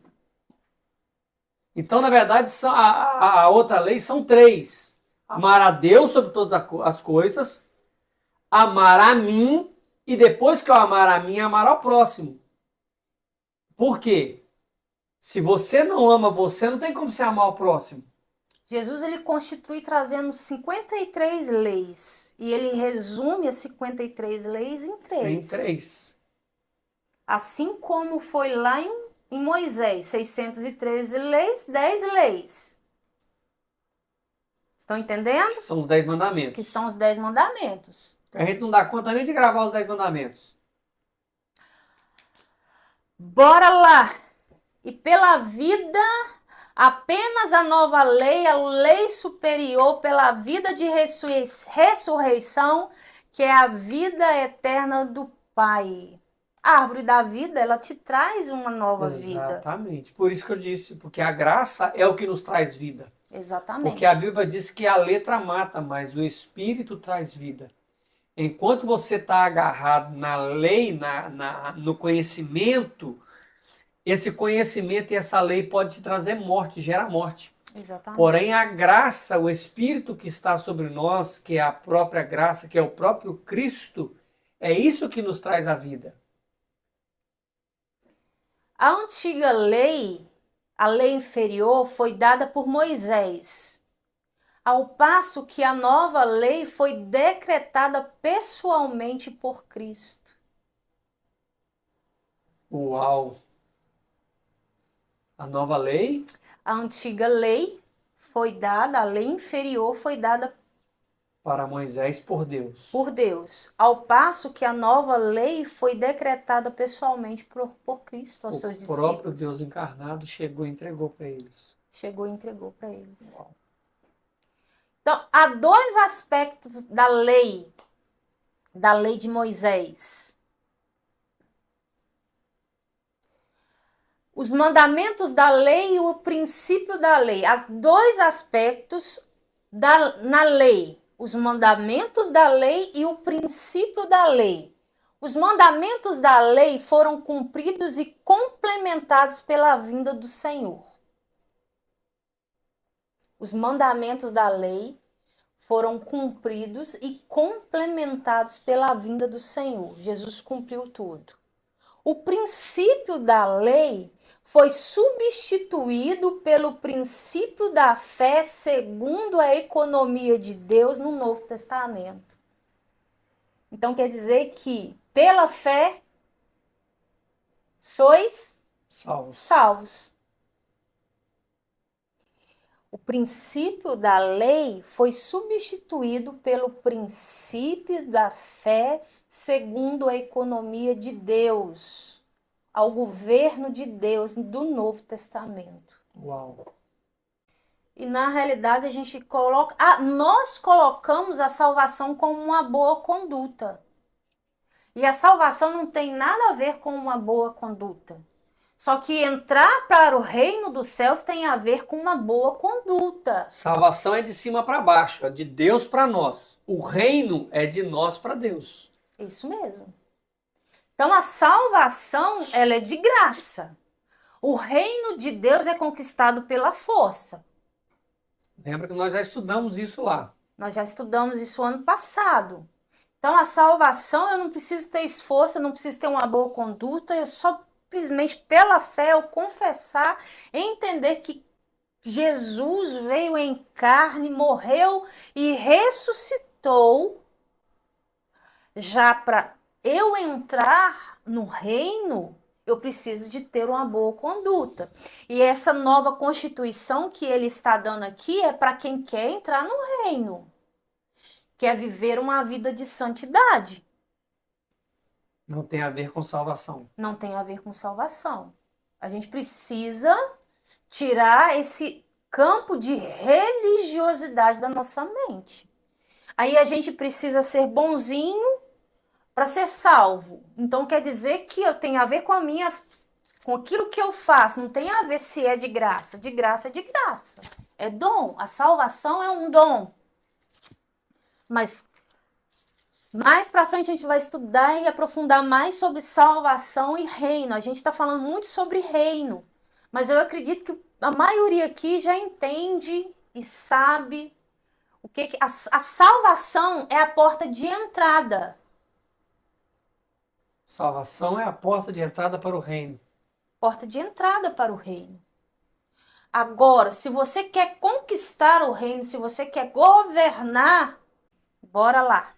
Então, na verdade, a outra lei são 3. Amar a Deus sobre todas as coisas, amar a mim, e depois que eu amar a mim, amar ao próximo. Por quê? Se você não ama você, não tem como você amar o próximo. Jesus ele constitui trazendo 53 leis. E ele resume as 53 leis em 3. Em 3. Assim como foi lá em Moisés, 613 leis, 10 leis. Estão entendendo? São os 10 mandamentos. Que são os 10 mandamentos. A gente não dá conta nem de gravar os 10 mandamentos. Bora lá! E pela vida, apenas a nova lei, a lei superior, pela vida de ressurreição, que é a vida eterna do Pai. A árvore da vida, ela te traz uma nova vida. Exatamente. Por isso que eu disse, porque a graça é o que nos traz vida. Exatamente. Porque a Bíblia diz que a letra mata, mas o Espírito traz vida. Enquanto você está agarrado na lei, no conhecimento, esse conhecimento e essa lei pode te trazer morte, gera morte. Exatamente. Porém, a graça, o Espírito que está sobre nós, que é a própria graça, que é o próprio Cristo, é isso que nos traz a vida. A antiga lei, a lei inferior, foi dada por Moisés, ao passo que a nova lei foi decretada pessoalmente por Cristo. Uau! A nova lei? A antiga lei foi dada, a lei inferior foi dada Para Moisés por Deus. por Deus, ao passo que a nova lei foi decretada pessoalmente por Cristo aos seus discípulos. O próprio Deus encarnado chegou e entregou para eles. Chegou e entregou para eles. Uau. Então, há dois aspectos da lei de Moisés. Os mandamentos da lei e o princípio da lei. Há dois aspectos na lei. Os mandamentos da lei e o princípio da lei. Os mandamentos da lei foram cumpridos e complementados pela vinda do Senhor. Os mandamentos da lei foram cumpridos e complementados pela vinda do Senhor. Jesus cumpriu tudo. O princípio da lei foi substituído pelo princípio da fé segundo a economia de Deus no Novo Testamento. Então quer dizer que pela fé sois salvos. O princípio da lei foi substituído pelo princípio da fé segundo a economia de Deus, ao governo de Deus do Novo Testamento. Uau! E na realidade a gente nós colocamos a salvação como uma boa conduta. E a salvação não tem nada a ver com uma boa conduta. Só que entrar para o reino dos céus tem a ver com uma boa conduta. Salvação é de cima para baixo, é de Deus para nós. O reino é de nós para Deus. Isso mesmo. Então a salvação, ela é de graça. O reino de Deus é conquistado pela força. Lembra que nós já estudamos isso lá. Nós já estudamos isso ano passado. Então a salvação, eu não preciso ter esforço, eu não preciso ter uma boa conduta, eu só simplesmente pela fé eu confessar, entender que Jesus veio em carne, morreu e ressuscitou, já para eu entrar no reino, eu preciso de ter uma boa conduta. E essa nova constituição que ele está dando aqui é para quem quer entrar no reino, quer viver uma vida de santidade. Não tem a ver com salvação. Não tem a ver com salvação. A gente precisa tirar esse campo de religiosidade da nossa mente. Aí a gente precisa ser bonzinho para ser salvo. Então quer dizer que eu tenho a ver com aquilo que eu faço. Não tem a ver se é de graça. De graça é de graça. É dom. A salvação é um dom. Mas mais para frente a gente vai estudar e aprofundar mais sobre salvação e reino. A gente está falando muito sobre reino, mas eu acredito que a maioria aqui já entende e sabe o que a salvação é a porta de entrada. Salvação é a porta de entrada para o reino. Porta de entrada para o reino. Agora, se você quer conquistar o reino, se você quer governar, bora lá.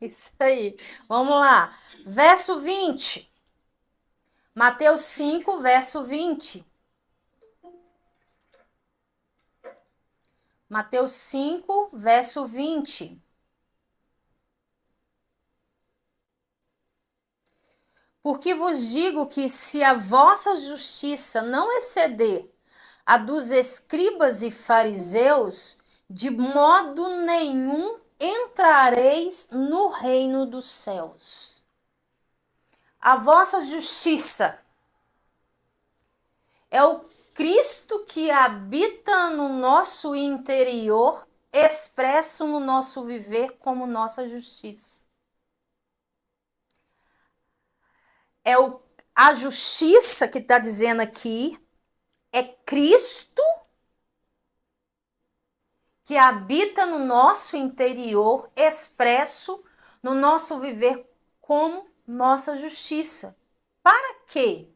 Isso aí. Vamos lá. Verso 20. Mateus 5, verso 20. Mateus 5, verso 20. Porque vos digo que se a vossa justiça não exceder a dos escribas e fariseus, de modo nenhum entrareis no reino dos céus. A vossa justiça é o Cristo que habita no nosso interior, expresso no nosso viver como nossa justiça. A justiça que está dizendo aqui é Cristo que habita no nosso interior, expresso no nosso viver como nossa justiça. Para quê?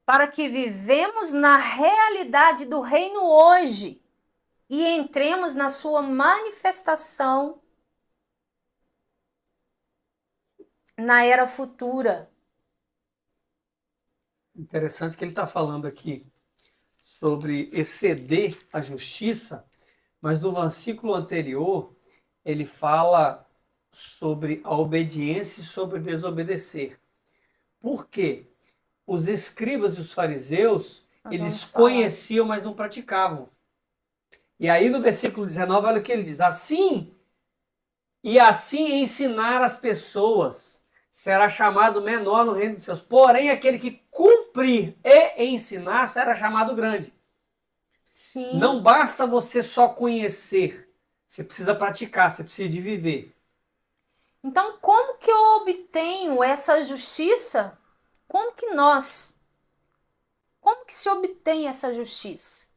Para que vivemos na realidade do reino hoje e entremos na sua manifestação na era futura. Interessante que ele está falando aqui sobre exceder a justiça, mas no versículo anterior ele fala sobre a obediência e sobre desobedecer. Por quê? Os escribas e os fariseus, eles conheciam, mas não praticavam. E aí no versículo 19, olha o que ele diz: assim ensinar as pessoas, será chamado menor no reino dos céus. Porém, aquele que cumprir e ensinar será chamado grande. Sim. Não basta você só conhecer, você precisa praticar, você precisa de viver. Então, como que eu obtenho essa justiça? Como que se obtém essa justiça?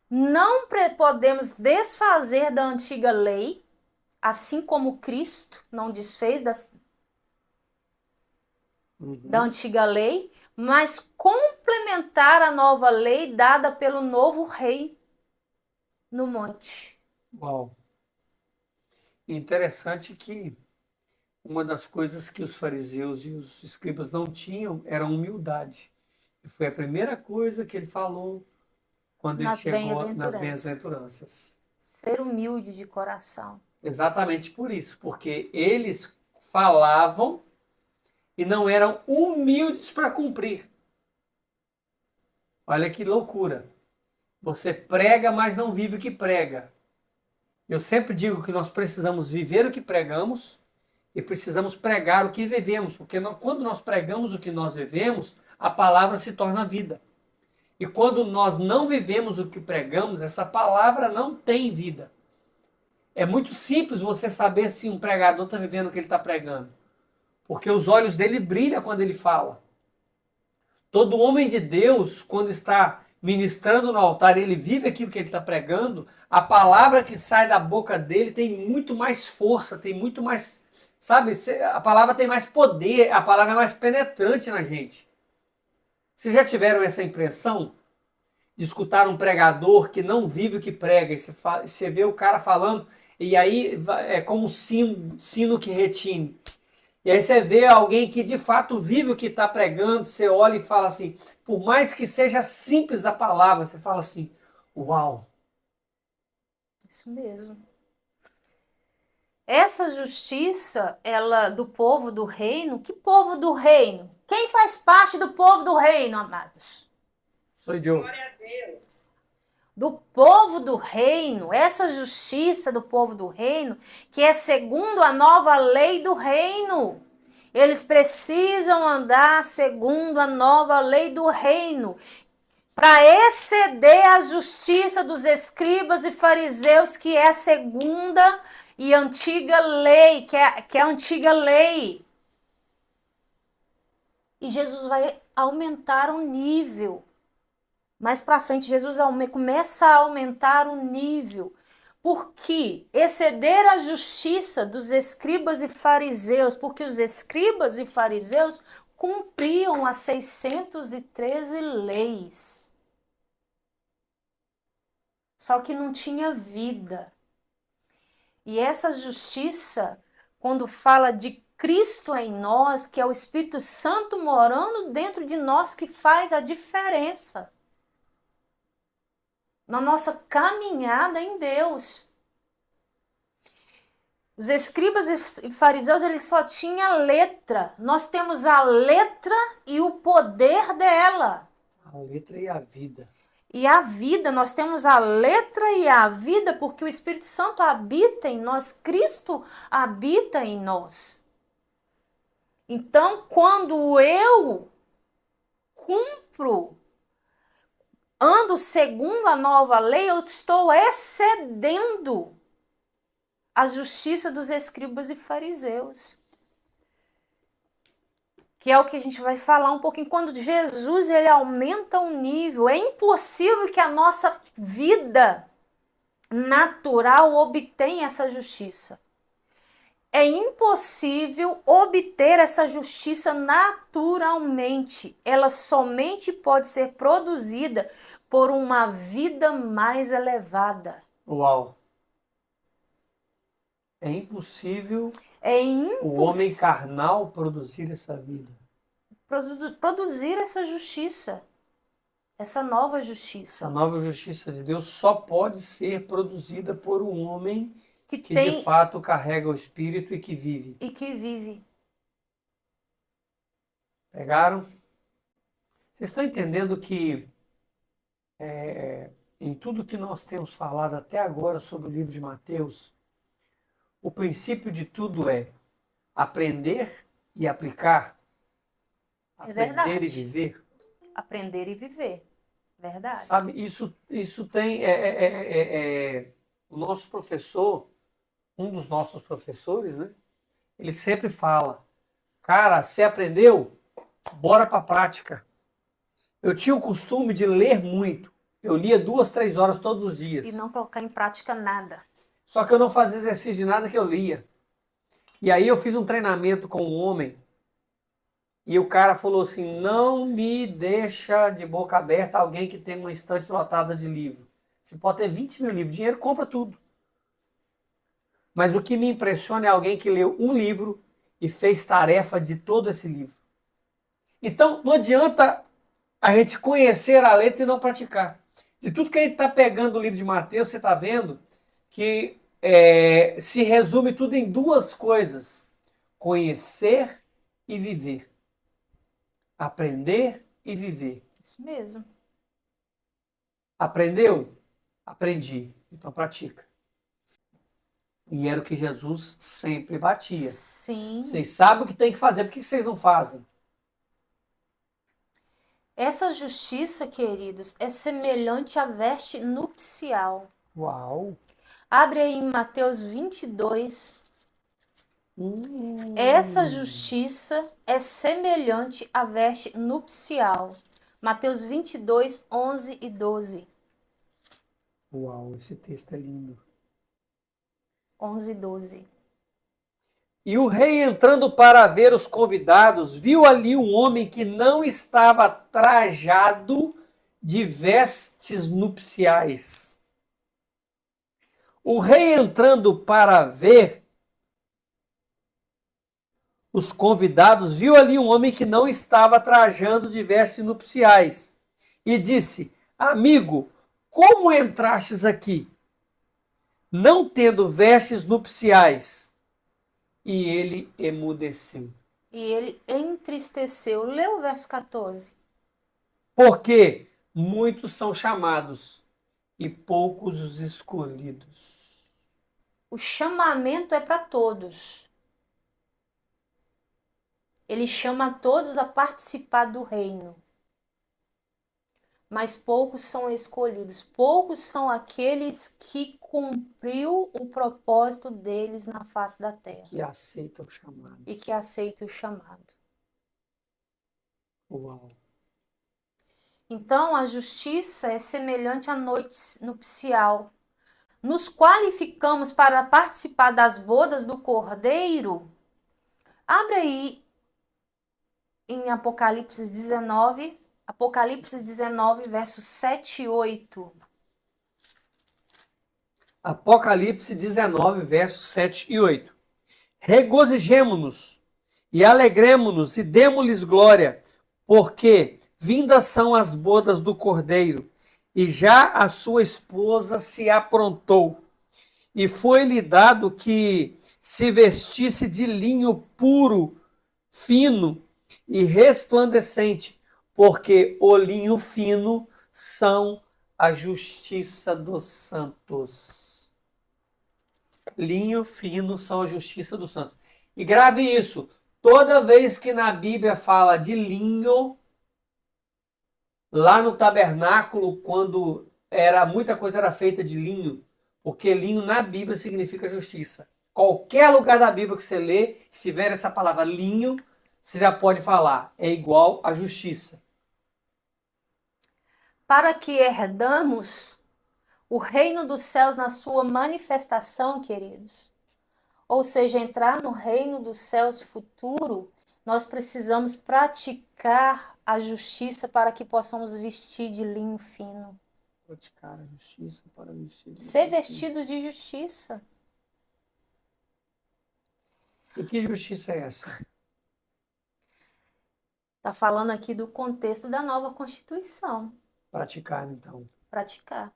Não podemos desfazer da antiga lei, assim como Cristo não desfez da antiga lei, mas complementar a nova lei dada pelo novo rei no monte. Uau! Interessante que uma das coisas que os fariseus e os escribas não tinham era humildade. E foi a primeira coisa que ele falou quando ele chegou nas bem-aventuranças. Ser humilde de coração. Exatamente por isso, porque eles falavam e não eram humildes para cumprir. Olha que loucura. Você prega, mas não vive o que prega. Eu sempre digo que nós precisamos viver o que pregamos e precisamos pregar o que vivemos, porque quando nós pregamos o que nós vivemos, a palavra se torna vida. E quando nós não vivemos o que pregamos, essa palavra não tem vida. É muito simples você saber se um pregador está vivendo o que ele está pregando, porque os olhos dele brilham quando ele fala. Todo homem de Deus, quando está ministrando no altar, ele vive aquilo que ele está pregando, a palavra que sai da boca dele tem muito mais força, tem muito mais, sabe, a palavra tem mais poder, a palavra é mais penetrante na gente. Vocês já tiveram essa impressão de escutar um pregador que não vive o que prega, e você vê o cara falando, e aí é como um sino que retine. E aí você vê alguém que de fato vive o que está pregando, você olha e fala assim, por mais que seja simples a palavra, você fala assim, uau. Isso mesmo. Essa justiça, ela do povo do reino, que povo do reino? Quem faz parte do povo do reino, amados? Sou eu. Glória a Deus. Do povo do reino, essa justiça do povo do reino, que é segundo a nova lei do reino. Eles precisam andar segundo a nova lei do reino, para exceder a justiça dos escribas e fariseus, que é a segunda e antiga lei, que é a antiga lei. E Jesus vai aumentar o nível. Mais para frente, Jesus começa a aumentar o nível. Porque exceder a justiça dos escribas e fariseus, porque os escribas e fariseus cumpriam as 613 leis. Só que não tinha vida. E essa justiça, quando fala de Cristo em nós, que é o Espírito Santo morando dentro de nós, que faz a diferença na nossa caminhada em Deus. Os escribas e fariseus, eles só tinham a letra. Nós temos a letra e o poder dela. A letra e a vida. E a vida, nós temos a letra e a vida, porque o Espírito Santo habita em nós, Cristo habita em nós. Então, quando eu cumpro, ando segundo a nova lei, eu estou excedendo a justiça dos escribas e fariseus. Que é o que a gente vai falar um pouquinho. Quando Jesus ele aumenta o nível, é impossível que a nossa vida natural obtenha essa justiça. É impossível obter essa justiça naturalmente. Ela somente pode ser produzida por uma vida mais elevada. Uau! É impossível É o homem carnal produzir essa vida. produzir essa justiça, essa nova justiça. Essa nova justiça de Deus só pode ser produzida por um homem que de fato carrega o Espírito e que vive. E que vive. Pegaram? Vocês estão entendendo que em tudo que nós temos falado até agora sobre o livro de Mateus, o princípio de tudo é aprender e aplicar, aprender e viver. Aprender e viver, verdade. Sabe, isso tem o nosso professor, um dos nossos professores, né? Ele sempre fala, cara, você aprendeu? Bora para a prática. Eu tinha o costume de ler muito. Eu lia 2, 3 horas todos os dias. E não colocar em prática nada. Só que eu não fazia exercício de nada que eu lia. E aí eu fiz um treinamento com um homem e o cara falou assim, não me deixa de boca aberta alguém que tem uma estante lotada de livro. Você pode ter 20 mil livros, dinheiro compra tudo. Mas o que me impressiona é alguém que leu um livro e fez tarefa de todo esse livro. Então não adianta a gente conhecer a letra e não praticar. De tudo que a gente está pegando o livro de Mateus, você está vendo que se resume tudo em 2 coisas: conhecer e viver. Aprender e viver. Isso mesmo. Aprendeu? Aprendi. Então pratica. E era o que Jesus sempre batia. Sim. Vocês sabem o que tem que fazer, por que vocês não fazem? Essa justiça, queridos, é semelhante à veste nupcial. Uau! Abre aí em Mateus 22. Essa justiça é semelhante à veste nupcial. Mateus 22, 11 e 12. Uau, esse texto é lindo. 11 e 12. E o rei, entrando para ver os convidados, viu ali um homem que não estava trajado de vestes nupciais. O rei, entrando para ver os convidados, viu ali um homem que não estava trajando de vestes nupciais. E disse, amigo, como entrastes aqui, não tendo vestes nupciais? E ele emudeceu. E ele entristeceu. Lê o verso 14. Porque muitos são chamados e poucos os escolhidos. O chamamento é para todos. Ele chama todos a participar do reino. Mas poucos são escolhidos. Poucos são aqueles que cumpriu o propósito deles na face da terra. Que aceitam o chamado. E que aceitam o chamado. Uau. Então, a justiça é semelhante à noite nupcial. Nos qualificamos para participar das bodas do Cordeiro. Abre aí em Apocalipse 19, versos 7 e 8. Apocalipse 19, versos 7 e 8. Regozijemo-nos e alegremo-nos e demo-lhes glória, porque vindas são as bodas do Cordeiro, e já a sua esposa se aprontou. E foi-lhe dado que se vestisse de linho puro, fino e resplandecente, porque o linho fino são a justiça dos santos. Linho fino são a justiça dos santos. E grave isso, toda vez que na Bíblia fala de linho, lá no tabernáculo, quando muita coisa era feita de linho, porque linho na Bíblia significa justiça. Qualquer lugar da Bíblia que você lê, se tiver essa palavra linho, você já pode falar, é igual a justiça. Para que herdamos o reino dos céus na sua manifestação, queridos. Ou seja, entrar no reino dos céus futuro, nós precisamos praticar a justiça para que possamos vestir de linho fino. Praticar a justiça para vestir de Ser vestidos de justiça. E que justiça é essa? Está falando aqui do contexto da nova Constituição. Praticar, então. Praticar.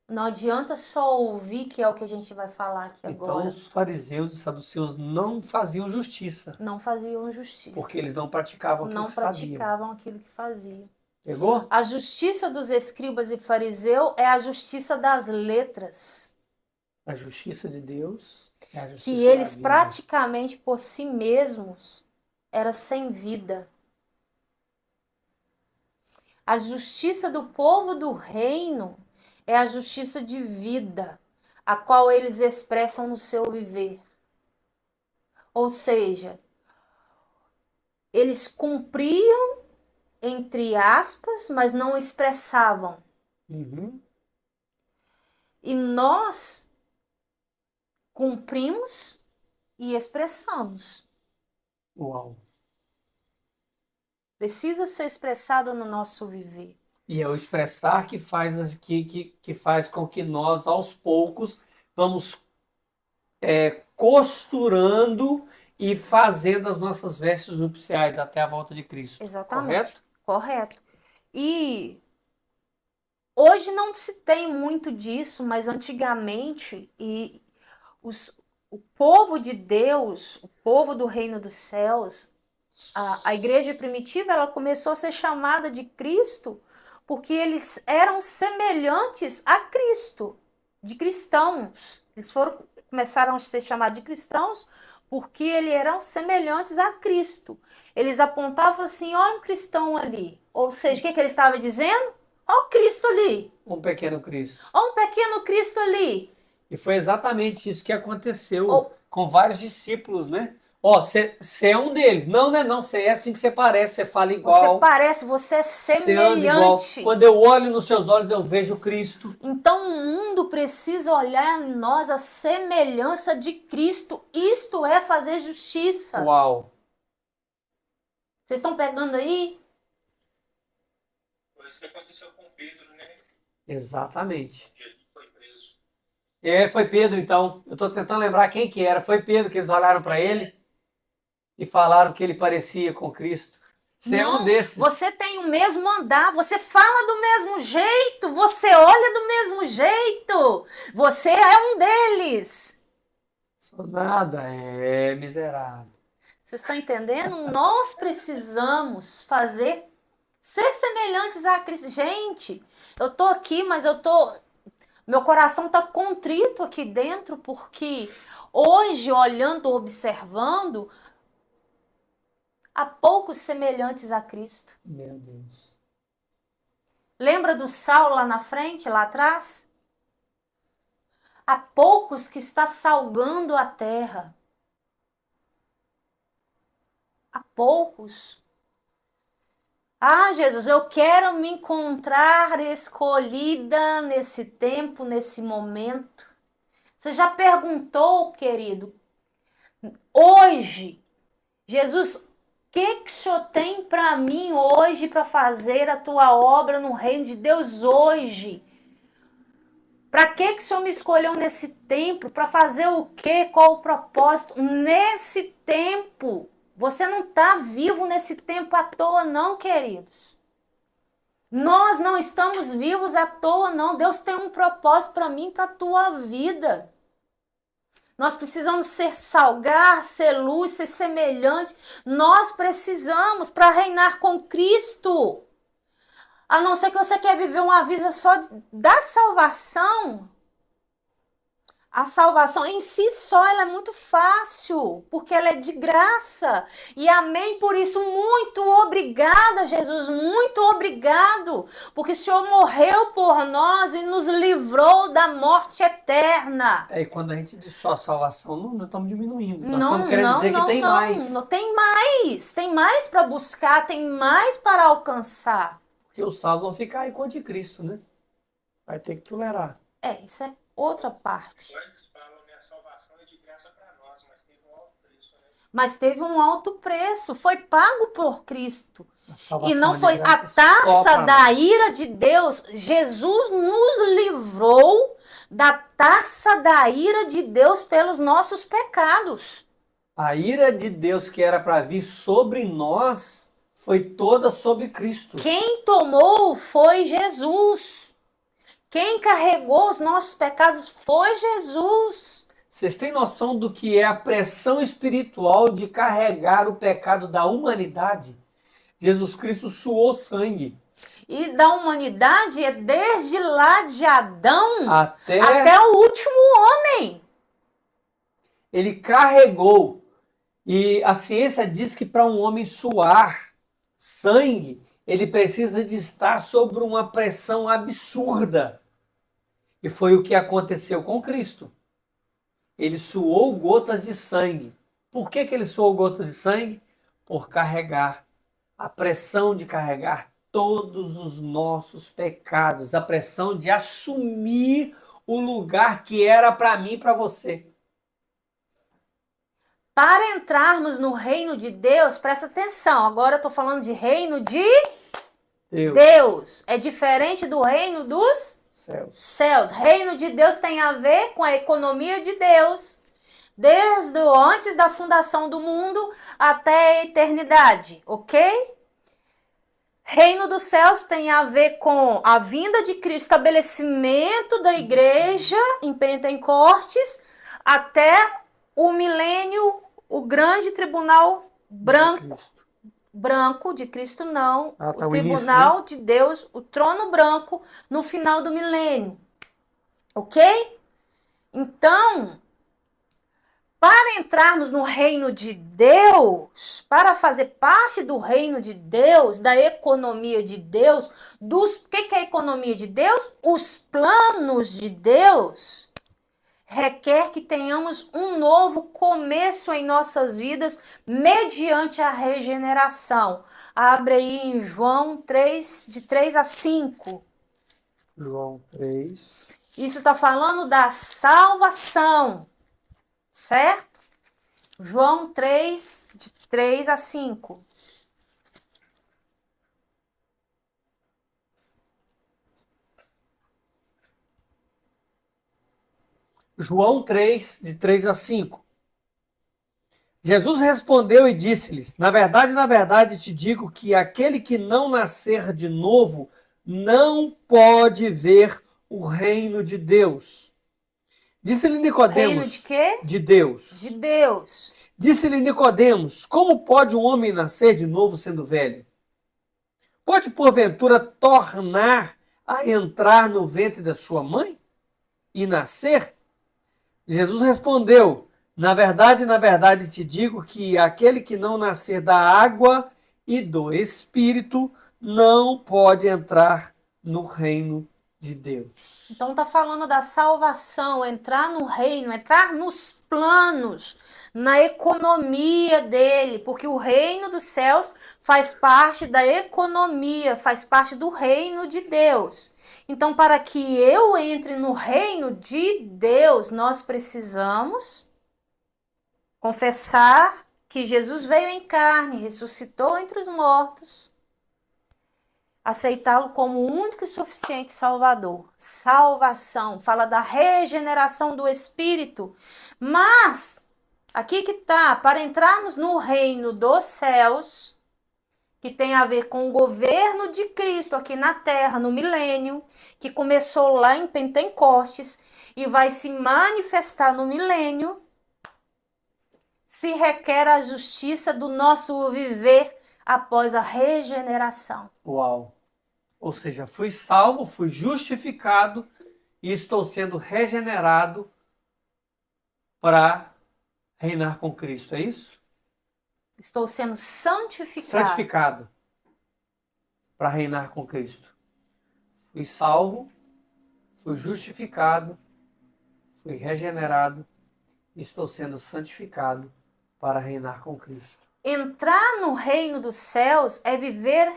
Não adianta só ouvir, que é o que a gente vai falar aqui agora. Então os fariseus e saduceus não faziam justiça. Não faziam justiça. Porque eles não praticavam aquilo que sabiam. Não praticavam aquilo que faziam. Pegou? A justiça dos escribas e fariseus é a justiça das letras. A justiça de Deus é a justiça que eles da vida. praticamente por si mesmos era sem vida. A justiça do povo do reino é a justiça de vida, a qual eles expressam no seu viver. Ou seja, eles cumpriam, entre aspas, mas não expressavam. Uhum. E nós cumprimos e expressamos. Uau. Precisa ser expressado no nosso viver. E é o expressar que faz, que faz com que nós, aos poucos, vamos costurando e fazendo as nossas vestes nupciais até a volta de Cristo. Exatamente. Correto? Correto. E hoje não se tem muito disso, mas antigamente o povo de Deus, o povo do reino dos céus, a igreja primitiva, ela começou a ser chamada de Cristo porque eles eram semelhantes a Cristo, de cristãos. Eles começaram a ser chamados de cristãos porque eles eram semelhantes a Cristo. Eles apontavam assim, olha um cristão ali. Ou seja, o que ele estava dizendo? Olha o Cristo ali. Um pequeno Cristo. Olha um pequeno Cristo ali. E foi exatamente isso que aconteceu com vários discípulos, né? Ó, você é um deles. Não, né? Não, você é assim que você parece, você fala igual. Você parece, você é Você anda igual. semelhante. Quando eu olho nos seus olhos, eu vejo Cristo. Então o mundo precisa olhar em nós a semelhança de Cristo. Isto é fazer justiça. Uau. Vocês estão pegando aí? Foi isso que aconteceu com Pedro, né? Exatamente. O dia que foi preso. Foi Pedro, então. Eu estou tentando lembrar quem que era. Foi Pedro que eles olharam para ele e falaram que ele parecia com Cristo. Você é um desses. Você tem o mesmo andar, você fala do mesmo jeito, você olha do mesmo jeito. Você é um deles. Sou nada, é miserável. Vocês estão entendendo? Nós precisamos ser semelhantes a Cristo. Gente, eu tô aqui, mas meu coração tá contrito aqui dentro, porque hoje, olhando, observando, há poucos semelhantes a Cristo. Meu Deus. Lembra do Saulo lá na frente, lá atrás? Há poucos que está salgando a terra. Há poucos. Ah, Jesus, eu quero me encontrar escolhida nesse tempo, nesse momento. Você já perguntou, querido? Hoje, Jesus, o que o Senhor tem para mim hoje para fazer a tua obra no reino de Deus hoje? Para que o Senhor me escolheu nesse tempo? Para fazer o quê? Qual o propósito? Nesse tempo. Você não está vivo nesse tempo à toa, não, queridos. Nós não estamos vivos à toa, não. Deus tem um propósito para mim, para a tua vida. Nós precisamos ser salgar, ser luz, ser semelhante. Nós precisamos para reinar com Cristo. A não ser que você quer viver uma vida só da salvação. A salvação em si só ela é muito fácil, porque ela é de graça. E amém por isso, muito obrigada, Jesus, muito obrigado, porque o Senhor morreu por nós e nos livrou da morte eterna. E quando a gente diz só salvação, não estamos diminuindo. Nós Não, estamos querendo dizer que tem mais. não tem mais para buscar, tem mais para alcançar. Porque os salvos vão ficar aí com o anticristo, né? Vai ter que tolerar. Isso é outra parte. Eles falam que a salvação é de graça para nós, mas teve um alto preço, né? Mas teve um alto preço, foi pago por Cristo. A salvação E não é de foi a graça só taça pra da nós. ira de Deus. Jesus nos livrou da taça da ira de Deus pelos nossos pecados. A ira de Deus que era para vir sobre nós foi toda sobre Cristo. Quem tomou foi Jesus. Quem carregou os nossos pecados foi Jesus. Vocês têm noção do que é a pressão espiritual de carregar o pecado da humanidade? Jesus Cristo suou sangue. E da humanidade é desde lá de Adão Até o último homem. ele carregou. E a ciência diz que para um homem suar sangue, ele precisa de estar sob uma pressão absurda. E foi o que aconteceu com Cristo. Ele suou gotas de sangue. Por que ele suou gotas de sangue? Por carregar, a pressão de carregar todos os nossos pecados, a pressão de assumir o lugar que era para mim e para você. Para entrarmos no reino de Deus, presta atenção, agora eu estou falando de reino de Deus. É diferente do reino dos céus. Reino de Deus tem a ver com a economia de Deus, desde antes da fundação do mundo até a eternidade, ok? Reino dos céus tem a ver com a vinda de Cristo, estabelecimento da igreja em Pentecostes, até o milênio, o grande tribunal branco de Cristo não, o tribunal início, né? De Deus, o trono branco no final do milênio, ok? Então, para entrarmos no reino de Deus, para fazer parte do reino de Deus, da economia de Deus, o que é a economia de Deus? Os planos de Deus requer que tenhamos um novo começo em nossas vidas mediante a regeneração. Abre aí em João 3, de 3 a 5. João 3. Isso está falando da salvação, certo? João 3, de 3 a 5. João 3, de 3 a 5. Jesus respondeu e disse-lhes: na verdade te digo que aquele que não nascer de novo não pode ver o reino de Deus. Disse-lhe Nicodemos. Reino de quê? De Deus. De Deus. Disse-lhe Nicodemos: como pode um homem nascer de novo sendo velho? Pode porventura tornar a entrar no ventre da sua mãe e nascer? Jesus respondeu: na verdade te digo que aquele que não nascer da água e do Espírito não pode entrar no reino de Deus. Então está falando da salvação, entrar no reino, entrar nos planos, na economia dele, porque o reino dos céus faz parte da economia, faz parte do reino de Deus. Então, para que eu entre no reino de Deus, nós precisamos confessar que Jesus veio em carne, ressuscitou entre os mortos, aceitá-lo como o único e suficiente Salvador. Salvação, fala da regeneração do Espírito. Mas, aqui que está, para entrarmos no reino dos céus, que tem a ver com o governo de Cristo aqui na terra, no milênio, que começou lá em Pentecostes e vai se manifestar no milênio, se requer a justiça do nosso viver após a regeneração. Uau! Ou seja, fui salvo, fui justificado e estou sendo regenerado para reinar com Cristo, é isso? Estou sendo santificado. Santificado para reinar com Cristo. Fui salvo, fui justificado, fui regenerado e estou sendo santificado para reinar com Cristo. Entrar no reino dos céus é viver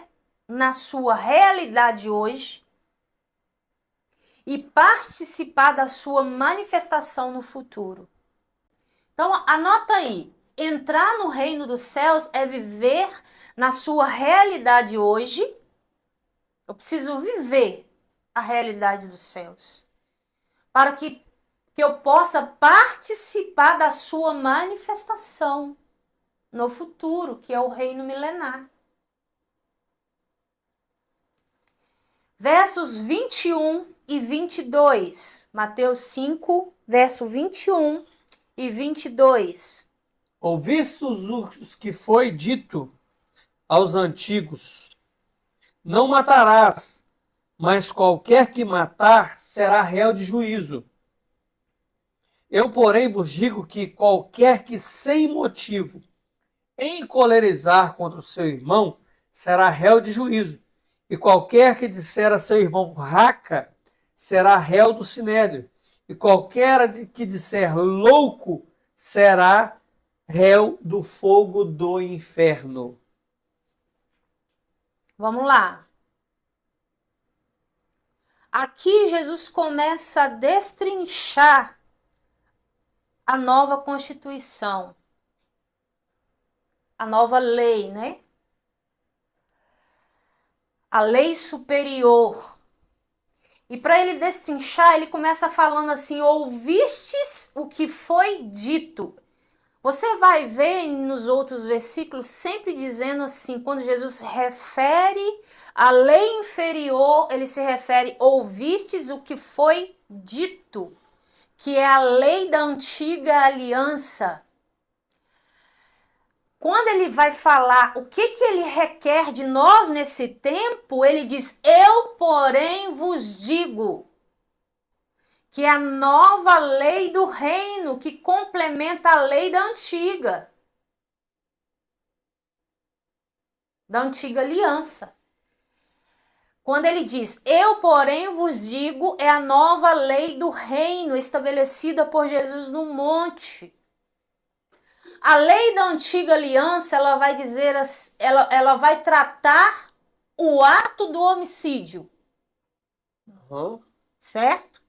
na sua realidade hoje e participar da sua manifestação no futuro. Então, anota aí. Entrar no reino dos céus é viver na sua realidade hoje. Eu preciso viver a realidade dos céus para que eu possa participar da sua manifestação no futuro, que é o reino milenar. Versos 21 e 22. Mateus 5, verso 21 e 22. Ouvistes os que foi dito aos antigos: não matarás, mas qualquer que matar será réu de juízo. Eu, porém, vos digo que qualquer que sem motivo encolerizar contra o seu irmão será réu de juízo. E qualquer que disser a seu irmão raca será réu do sinédrio. E qualquer que disser louco será réu do fogo do inferno. Vamos lá. Aqui Jesus começa a destrinchar a nova Constituição, a nova lei, né? A lei superior. E para ele destrinchar, ele começa falando assim: ouvistes o que foi dito. Você vai ver nos outros versículos sempre dizendo assim, quando Jesus refere a lei inferior, ele se refere: ouvistes o que foi dito, que é a lei da antiga aliança. Quando ele vai falar o que ele requer de nós nesse tempo, ele diz: eu, porém, vos digo, que é a nova lei do reino que complementa a lei da antiga aliança. Quando ele diz, eu, porém, vos digo, é a nova lei do reino estabelecida por Jesus no monte. A lei da antiga aliança, ela vai dizer, ela vai tratar o ato do homicídio. Certo?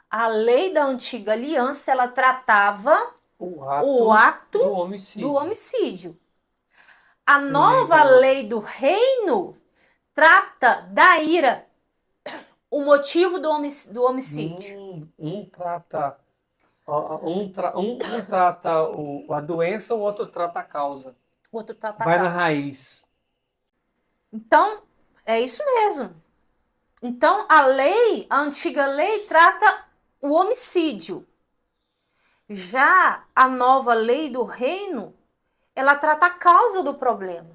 A lei da antiga aliança, ela tratava o ato do homicídio. A nova lei do reino trata da ira, o motivo do homicídio. Um trata a doença, o outro trata a causa. O outro trata a Vai causa. na raiz. Então, é isso mesmo. Então, a antiga lei trata o homicídio. Já a nova lei do reino, ela trata a causa do problema.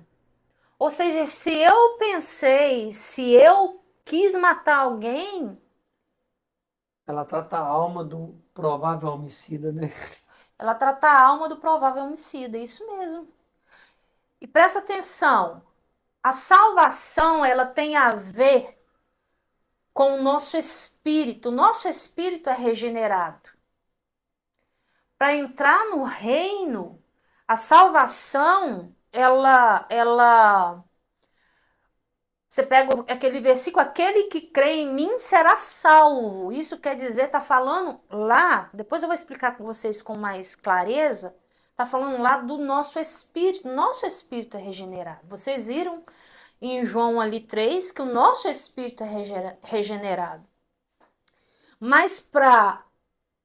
Ou seja, se eu quis matar alguém... Ela trata a alma do provável homicida, né? Ela trata a alma do provável homicida, isso mesmo. E presta atenção, a salvação, ela tem a ver com o nosso espírito é regenerado. Para entrar no reino, a salvação, você pega aquele versículo, aquele que crê em mim será salvo. Isso quer dizer, tá falando lá, depois eu vou explicar com vocês com mais clareza, tá falando lá do nosso espírito é regenerado. Vocês viram em João ali 3, que o nosso espírito é regenerado. Mas para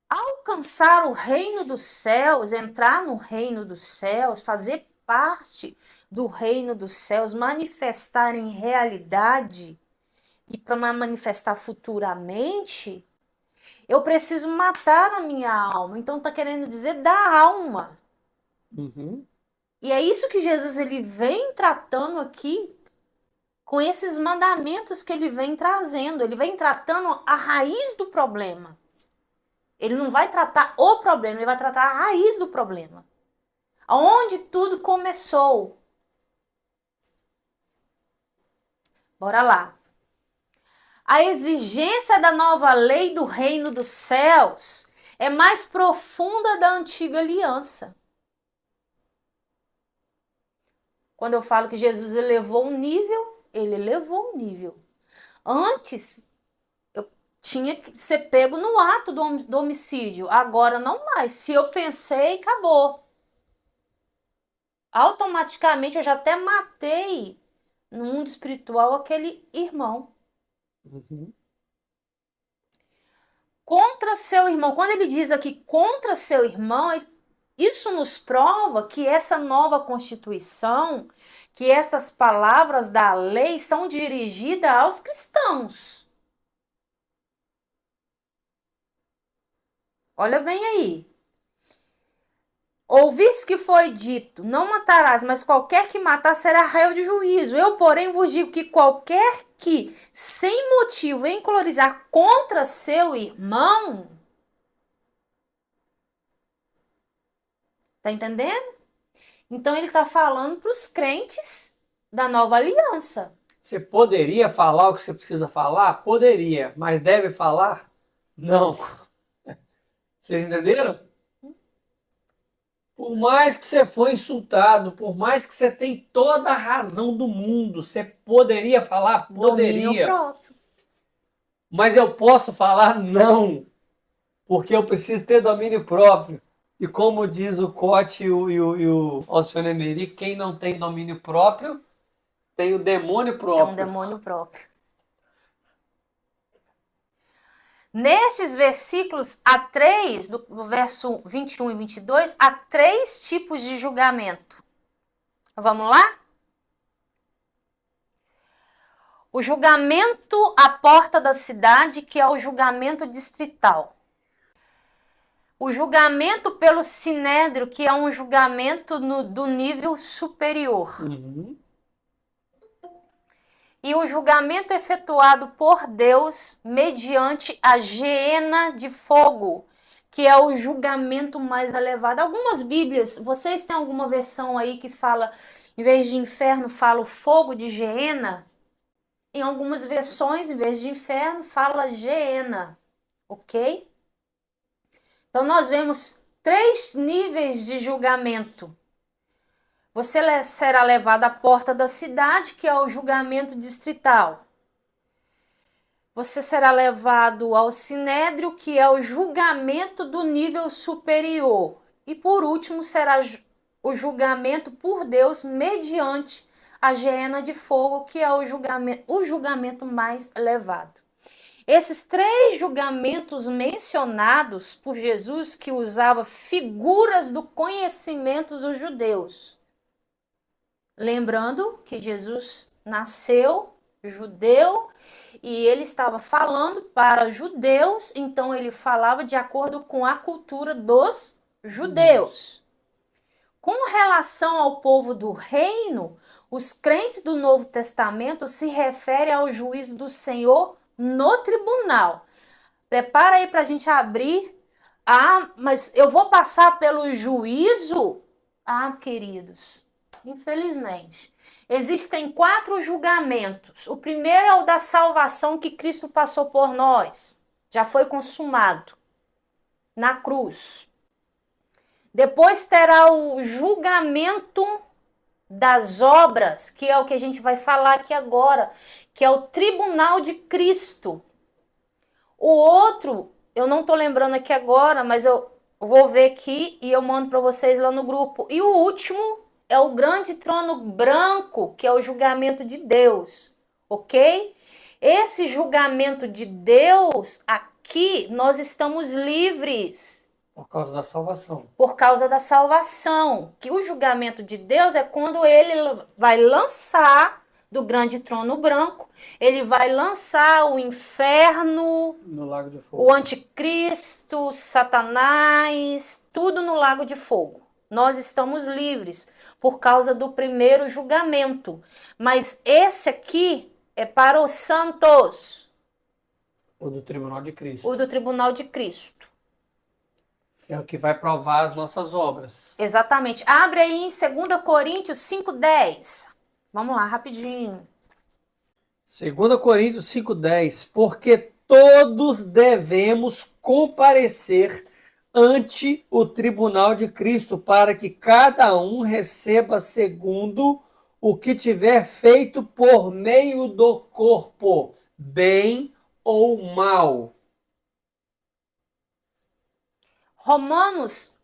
alcançar o reino dos céus, entrar no reino dos céus, fazer parte do reino dos céus, manifestar em realidade e para manifestar futuramente, eu preciso matar a minha alma. Então está querendo dizer da alma. Uhum. E é isso que Jesus ele vem tratando aqui com esses mandamentos que ele vem trazendo. Ele vem tratando a raiz do problema. Ele não vai tratar o problema, ele vai tratar a raiz do problema. Aonde tudo começou. Bora lá. A exigência da nova lei do reino dos céus é mais profunda da antiga aliança. Quando eu falo que Jesus elevou um nível, ele elevou um nível. Antes, eu tinha que ser pego no ato do homicídio. Agora não mais. Se eu pensei, acabou. Automaticamente eu já até matei no mundo espiritual aquele irmão. Uhum. Contra seu irmão. Quando ele diz aqui contra seu irmão, isso nos prova que essa nova Constituição, que essas palavras da lei são dirigidas aos cristãos. Olha bem aí. Ouviste que foi dito, não matarás, mas qualquer que matar será réu de juízo. Eu, porém, vos digo que qualquer que, sem motivo, encolorizar contra seu irmão, tá entendendo? Então ele está falando para os crentes da nova aliança. Você poderia falar o que você precisa falar? Poderia, mas deve falar? Não. Vocês entenderam? Por mais que você foi insultado, por mais que você tem toda a razão do mundo, você poderia falar? Domínio Poderia. próprio. Mas eu posso falar? Não. Porque eu preciso ter domínio próprio. E como diz o Cote e o Alcione Emery, quem não tem domínio próprio tem o demônio É um próprio. demônio próprio. Nesses versículos, há três, do verso 21 e 22, há três tipos de julgamento. Vamos lá? O julgamento à porta da cidade, que é o julgamento distrital. O julgamento pelo sinédrio, que é um julgamento do nível superior. Uhum. E o julgamento efetuado por Deus mediante a geena de fogo, que é o julgamento mais elevado. Algumas Bíblias, vocês têm alguma versão aí que fala, em vez de inferno, fala o fogo de geena? Em algumas versões, em vez de inferno, fala geena, ok? Então nós vemos três níveis de julgamento. Você será levado à porta da cidade, que é o julgamento distrital. Você será levado ao sinédrio, que é o julgamento do nível superior. E por último, será o julgamento por Deus mediante a geena de fogo, que é o julgamento mais elevado. Esses três julgamentos mencionados por Jesus, que usava figuras do conhecimento dos judeus. Lembrando que Jesus nasceu judeu e ele estava falando para judeus, então ele falava de acordo com a cultura dos judeus. Com relação ao povo do reino, os crentes do Novo Testamento se referem ao juízo do Senhor no tribunal. Prepara aí para a gente abrir. Ah, mas eu vou passar pelo juízo? Ah, queridos, infelizmente. Existem 4 julgamentos. O primeiro é o da salvação que Cristo passou por nós. Já foi consumado na cruz. Depois terá o julgamento das obras, que é o que a gente vai falar aqui agora, que é o tribunal de Cristo. O outro, eu não estou lembrando aqui agora, mas eu vou ver aqui e eu mando para vocês lá no grupo. E o último é o grande trono branco, que é o julgamento de Deus, ok? Esse julgamento de Deus, aqui nós estamos livres Por causa da salvação. por causa da salvação. Que o julgamento de Deus é quando ele vai lançar do grande trono branco, ele vai lançar o inferno, No lago de fogo. o anticristo, Satanás, tudo no lago de fogo. Nós estamos livres por causa do primeiro julgamento. Mas esse aqui é para os santos, O do tribunal de Cristo. o do tribunal de Cristo. Que é o que vai provar as nossas obras. Exatamente. Abre aí em 2 Coríntios 5:10. Vamos lá, rapidinho. 2 Coríntios 5,10. Porque todos devemos comparecer ante o tribunal de Cristo, para que cada um receba segundo o que tiver feito por meio do corpo, bem ou mal. Romanos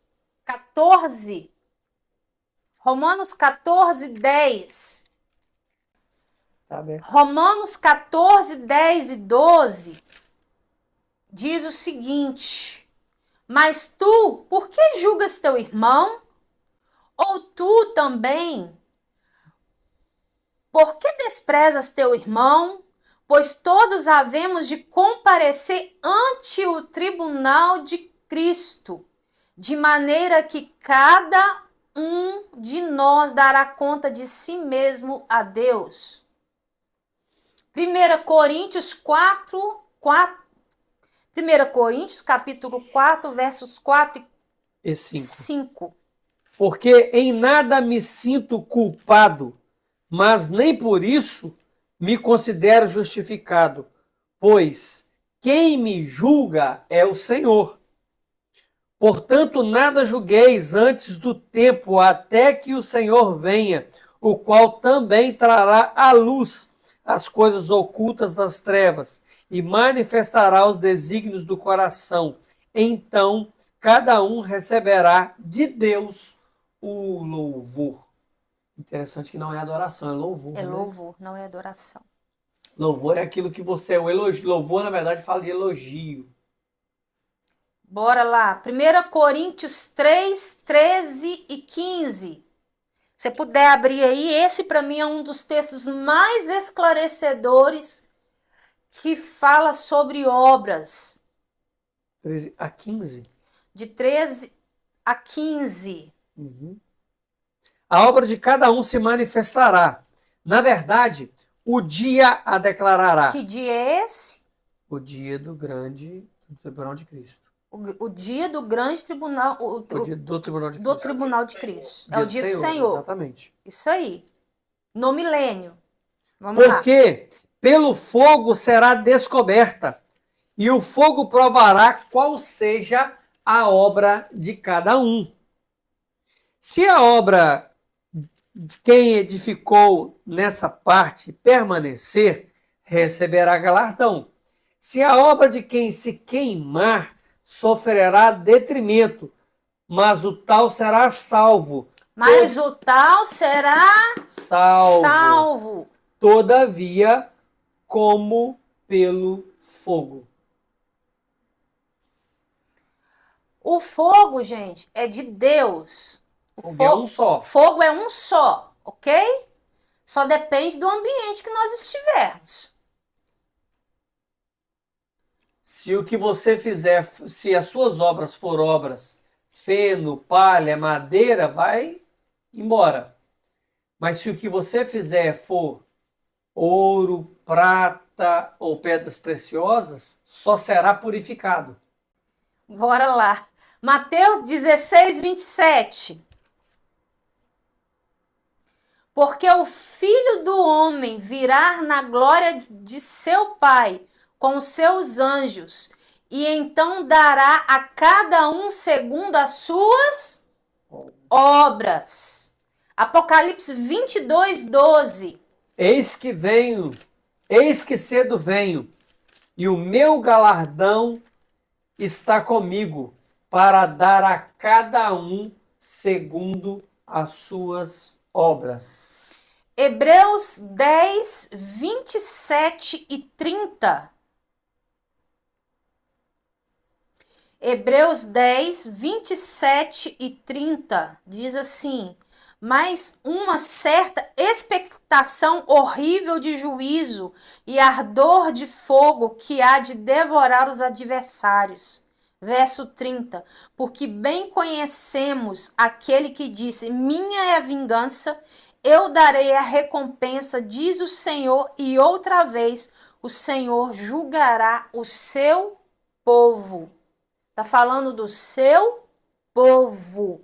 14:10. Tá bem. Romanos 14:10 e 12 diz o seguinte: Mas tu, por que julgas teu irmão? Ou tu também, por que desprezas teu irmão? Pois todos havemos de comparecer ante o tribunal de Cristo, de maneira que cada um de nós dará conta de si mesmo a Deus. 1 Coríntios 1 Coríntios, capítulo 4, versos 4 E e 5. 5. Porque em nada me sinto culpado, mas nem por isso me considero justificado, pois quem me julga é o Senhor. Portanto, nada julgueis antes do tempo, até que o Senhor venha, o qual também trará à luz as coisas ocultas das trevas e manifestará os desígnios do coração. Então, cada um receberá de Deus o louvor. Interessante que não é adoração, é louvor. É né? louvor, não é adoração. Louvor é aquilo que você... O elogio, louvor, na verdade, fala de elogio. Bora lá. 1 Coríntios 3, 13 e 15. Se você puder abrir aí, esse para mim é um dos textos mais esclarecedores que fala sobre obras. 13 a 15. De 13 a 15. Uhum. A obra de cada um se manifestará. Na verdade, o dia a declarará. Que dia é esse? O dia do grande tribunal de Cristo. O dia do grande tribunal, O dia do tribunal de do Cristo. tribunal de Cristo. É Dia o dia do Senhor. Exatamente. Isso aí. No milênio. Vamos lá. Porque pelo fogo será descoberta, e o fogo provará qual seja a obra de cada um. Se a obra de quem edificou nessa parte permanecer, receberá galardão. Se a obra de quem se queimar, sofrerá detrimento, mas o tal será salvo. Mas o tal será salvo. Todavia, como pelo fogo. O fogo, gente, é de Deus. Fogo é um só. Fogo é um só, ok? Só depende do ambiente que nós estivermos. Se o que você fizer, se as suas obras forem obras, feno, palha, madeira, vai embora. Mas se o que você fizer for ouro, prata ou pedras preciosas, só será purificado. Bora lá. Mateus 16, 27. Porque o Filho do Homem virá na glória de seu Pai com seus anjos, e então dará a cada um segundo as suas obras. Apocalipse 22, 12. Eis que venho, eis que cedo venho, e o meu galardão está comigo, para dar a cada um segundo as suas obras. Hebreus 10, 27 e 30. Hebreus 10, 27 e 30 diz assim: mas uma certa expectação horrível de juízo e ardor de fogo que há de devorar os adversários. Verso 30, porque bem conhecemos aquele que disse, minha é a vingança, eu darei a recompensa, diz o Senhor, e outra vez o Senhor julgará o seu povo. Está falando do seu povo.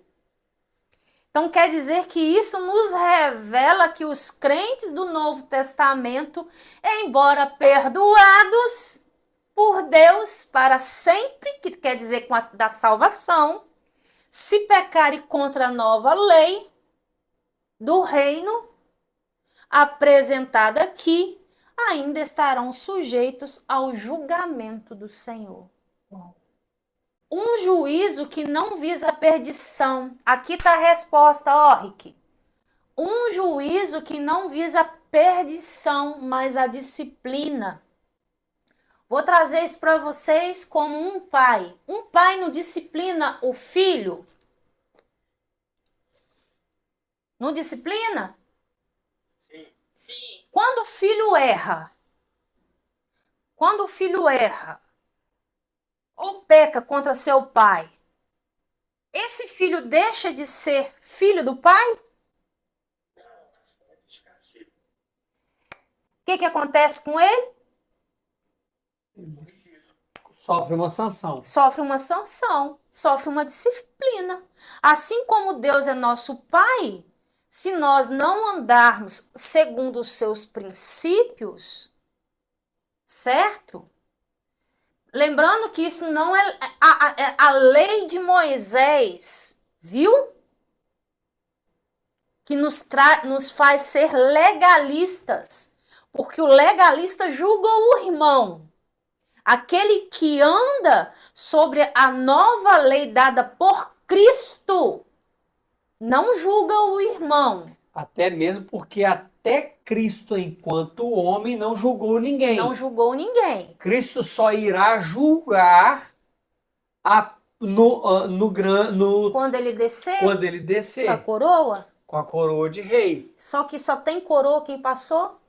Então quer dizer que isso nos revela que os crentes do Novo Testamento, embora perdoados por Deus para sempre, que quer dizer da salvação, se pecarem contra a nova lei do reino apresentada aqui, ainda estarão sujeitos ao julgamento do Senhor. Um juízo que não visa a perdição. Aqui está a resposta, ó, Rick. Um juízo que não visa a perdição, mas a disciplina. Vou trazer isso para vocês como um pai. Um pai não disciplina o filho? Não disciplina? Sim. Sim. Quando o filho erra, ou peca contra seu pai, esse filho deixa de ser filho do pai? O que acontece com ele? Sofre uma sanção. Sofre uma sanção, sofre uma disciplina. Assim como Deus é nosso pai, se nós não andarmos segundo os seus princípios, certo? Lembrando que isso não é a lei de Moisés, viu? Que nos faz ser legalistas. Porque o legalista julga o irmão. Aquele que anda sobre a nova lei dada por Cristo não julga o irmão. Até mesmo porque até Cristo, enquanto homem, não julgou ninguém. Não julgou ninguém. Cristo só irá julgar Quando ele descer quando ele descer com a coroa. com a coroa de rei. Só que só tem coroa quem passou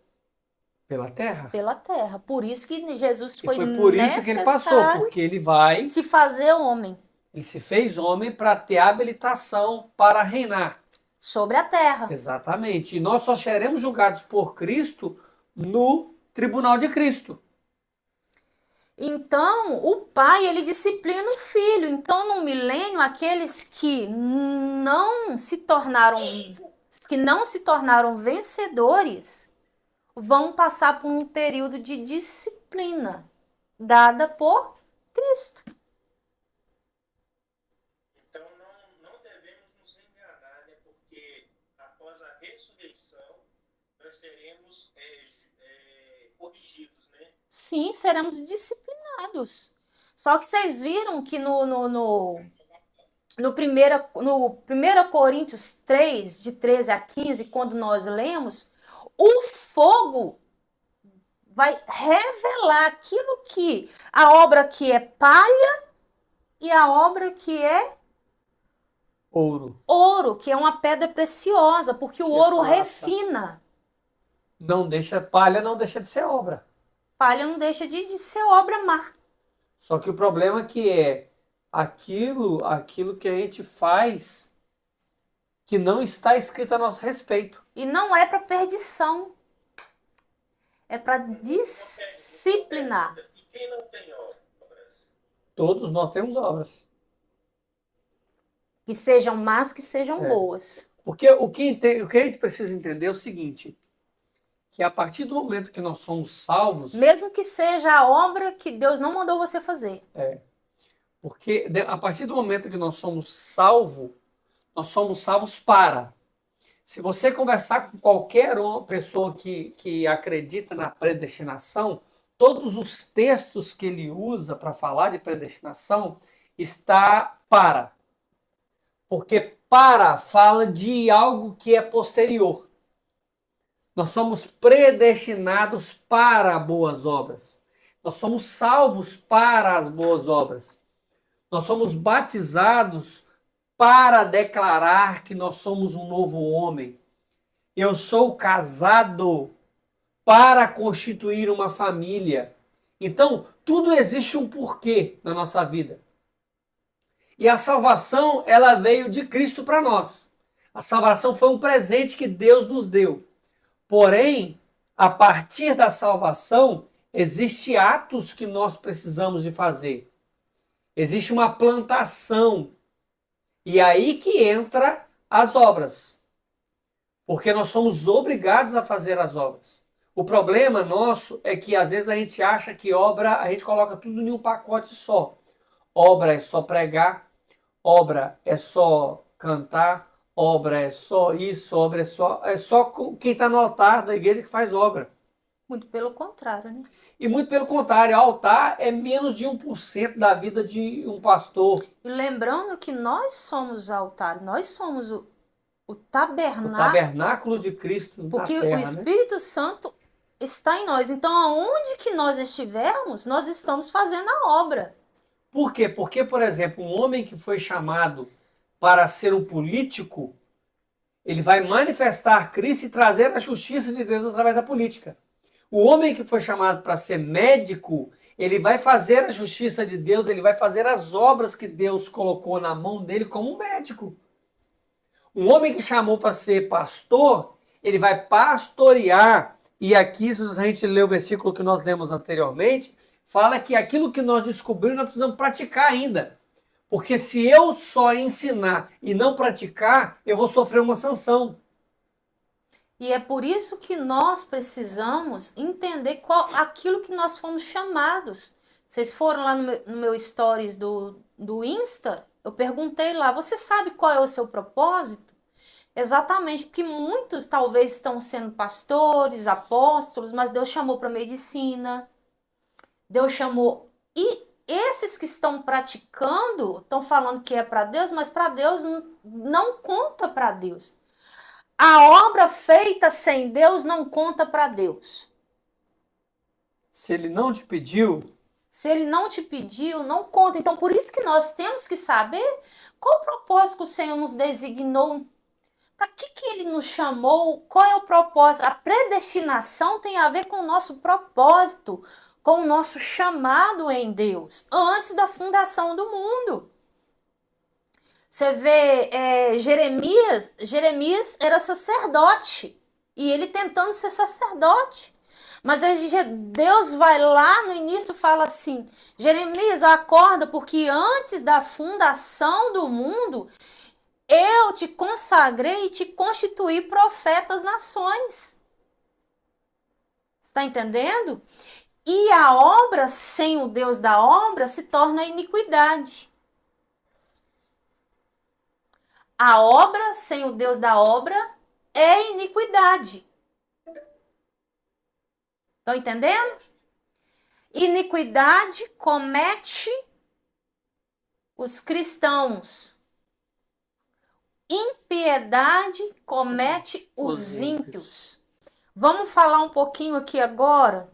Pela terra. pela terra. Por isso que Jesus E foi foi por isso que ele passou, necessário porque ele vai, se fazer homem ele se fez homem para ter habilitação para reinar. sobre a terra. Exatamente. E nós só seremos julgados por Cristo no tribunal de Cristo. Então, o pai, ele disciplina o filho. Então, no milênio, aqueles que não se tornaram vencedores vão passar por um período de disciplina dada por Cristo. Então não devemos nos enganar, né? Porque após a ressurreição nós seremos corrigidos, né? Sim, seremos disciplinados. Só que vocês viram que no 1 Coríntios 3, de 13 a 15, quando nós lemos, o fogo vai revelar aquilo que a obra que é palha e a obra que é Ouro. que é uma pedra preciosa, porque o Que é ouro prata. refina. Palha não deixa de ser obra. Palha não deixa de ser obra má. Só que o problema que é aquilo que a gente faz que não está escrito a nosso respeito. E não é para perdição. É para disciplinar. E quem não tem obras? Todos nós temos obras. Que sejam más, que sejam É. boas. Porque o que a gente precisa entender é o seguinte, que a partir do momento que nós somos salvos, Mesmo que seja a obra que Deus não mandou você fazer. porque a partir do momento que nós somos salvos para. Se você conversar com qualquer pessoa que acredita na predestinação, todos os textos que ele usa para falar de predestinação está para. Porque para fala de algo que é posterior. Nós somos predestinados para boas obras. Nós somos salvos para as boas obras. Nós somos batizados para declarar que nós somos um novo homem. Eu sou casado para constituir uma família. Então, tudo existe um porquê na nossa vida. E a salvação, ela veio de Cristo para nós. A salvação foi um presente que Deus nos deu. Porém, a partir da salvação, existem atos que nós precisamos de fazer. Existe uma plantação. E aí que entra as obras. Porque nós somos obrigados a fazer as obras. O problema nosso é que às vezes a gente acha que obra, a gente coloca tudo em um pacote só. Obra é só pregar, obra é só cantar, obra é só isso, obra é só quem está no altar da igreja que faz obra. Muito pelo contrário, né? E muito pelo contrário, altar é menos de 1% da vida de um pastor. E lembrando que nós somos o altar, nós somos o O tabernáculo, tabernáculo de Cristo na porque terra, o Espírito Santo está em nós. Então, aonde que nós estivermos, nós estamos fazendo a obra. Por quê? Porque, por exemplo, um homem que foi chamado para ser um político, ele vai manifestar Cristo e trazer a justiça de Deus através da política. O homem que foi chamado para ser médico, ele vai fazer a justiça de Deus, ele vai fazer as obras que Deus colocou na mão dele como um médico. Um homem que chamou para ser pastor, ele vai pastorear. E aqui, se a gente ler o versículo que nós lemos anteriormente, fala que aquilo que nós descobrimos nós precisamos praticar ainda. Porque se eu só ensinar e não praticar, eu vou sofrer uma sanção. E é por isso que nós precisamos entender aquilo que nós fomos chamados. Vocês foram lá no meu stories do Insta, eu perguntei lá, você sabe qual é o seu propósito? Exatamente, porque muitos talvez estão sendo pastores, apóstolos, mas Deus chamou para medicina, Deus chamou. E esses que estão praticando, estão falando que é para Deus, mas para Deus não conta para Deus. A obra feita sem Deus não conta para Deus. Se ele não te pediu, Se ele não te pediu, não conta. Então, por isso que nós temos que saber qual o propósito que o Senhor nos designou. Para que ele nos chamou? Qual é o propósito? A predestinação tem a ver com o nosso propósito, com o nosso chamado em Deus, antes da fundação do mundo. Você vê Jeremias era sacerdote, e ele tentando ser sacerdote. Mas aí Deus vai lá no início e fala assim, Jeremias, acorda, porque antes da fundação do mundo, eu te consagrei e te constituí profeta às nações. Está entendendo? E a obra sem o Deus da obra se torna iniquidade. A obra sem o Deus da obra é iniquidade. Estão entendendo? Iniquidade comete os cristãos. Impiedade comete os ímpios. Vamos falar um pouquinho aqui agora.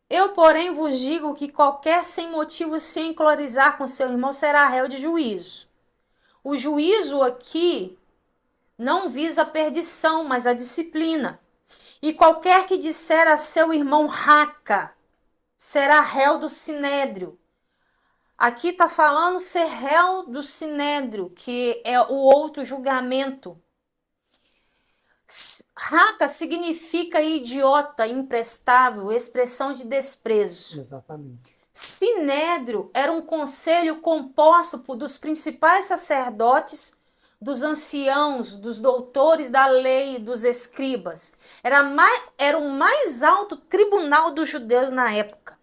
Eu, porém, vos digo que qualquer sem motivo se encolerizar com seu irmão será réu de juízo. O juízo aqui não visa a perdição, mas a disciplina. E qualquer que disser a seu irmão raca será réu do sinédrio. Aqui está falando ser réu do sinédrio, que é o outro julgamento. Raca significa idiota, imprestável, expressão de desprezo. exatamente. Sinédrio era um conselho composto dos principais sacerdotes, dos anciãos, dos doutores da lei, dos escribas. Era o mais alto tribunal dos judeus na época.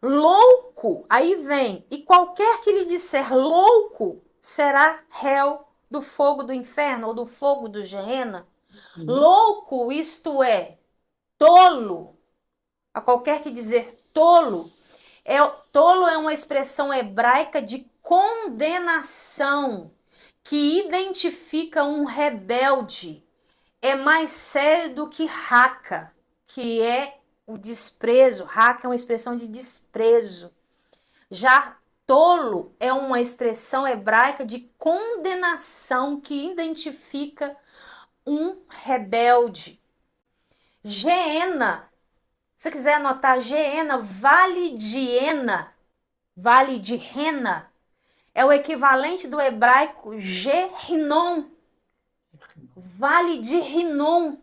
Louco, aí vem, e qualquer que lhe disser louco será réu do fogo do inferno ou do fogo do Geena. Louco, isto é, tolo. A qualquer que dizer tolo, tolo é uma expressão hebraica de condenação que identifica um rebelde é mais sério do que raca, que é o desprezo. Raca é uma expressão de desprezo. Já tolo é uma expressão hebraica de condenação que identifica um rebelde. Geena, se você quiser anotar, Geena, Vale de Ena, Vale de Rena, é o equivalente do hebraico Gehinom, Vale de Rinom,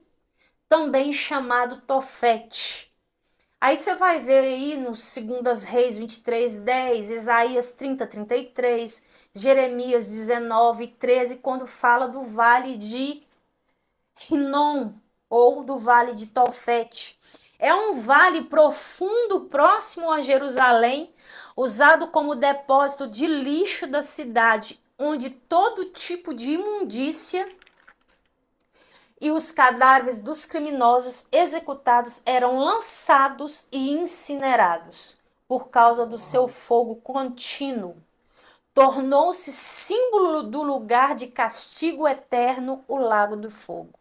também chamado Tofete. Aí você vai ver aí no 2 Reis 23:10, Isaías 30:33, Jeremias 19:13, quando fala do vale de Rinom ou do vale de Tofete. É um vale profundo próximo a Jerusalém, usado como depósito de lixo da cidade, onde todo tipo de imundícia e os cadáveres dos criminosos executados eram lançados e incinerados por causa do seu fogo contínuo. Tornou-se símbolo do lugar de castigo eterno, o lago do fogo.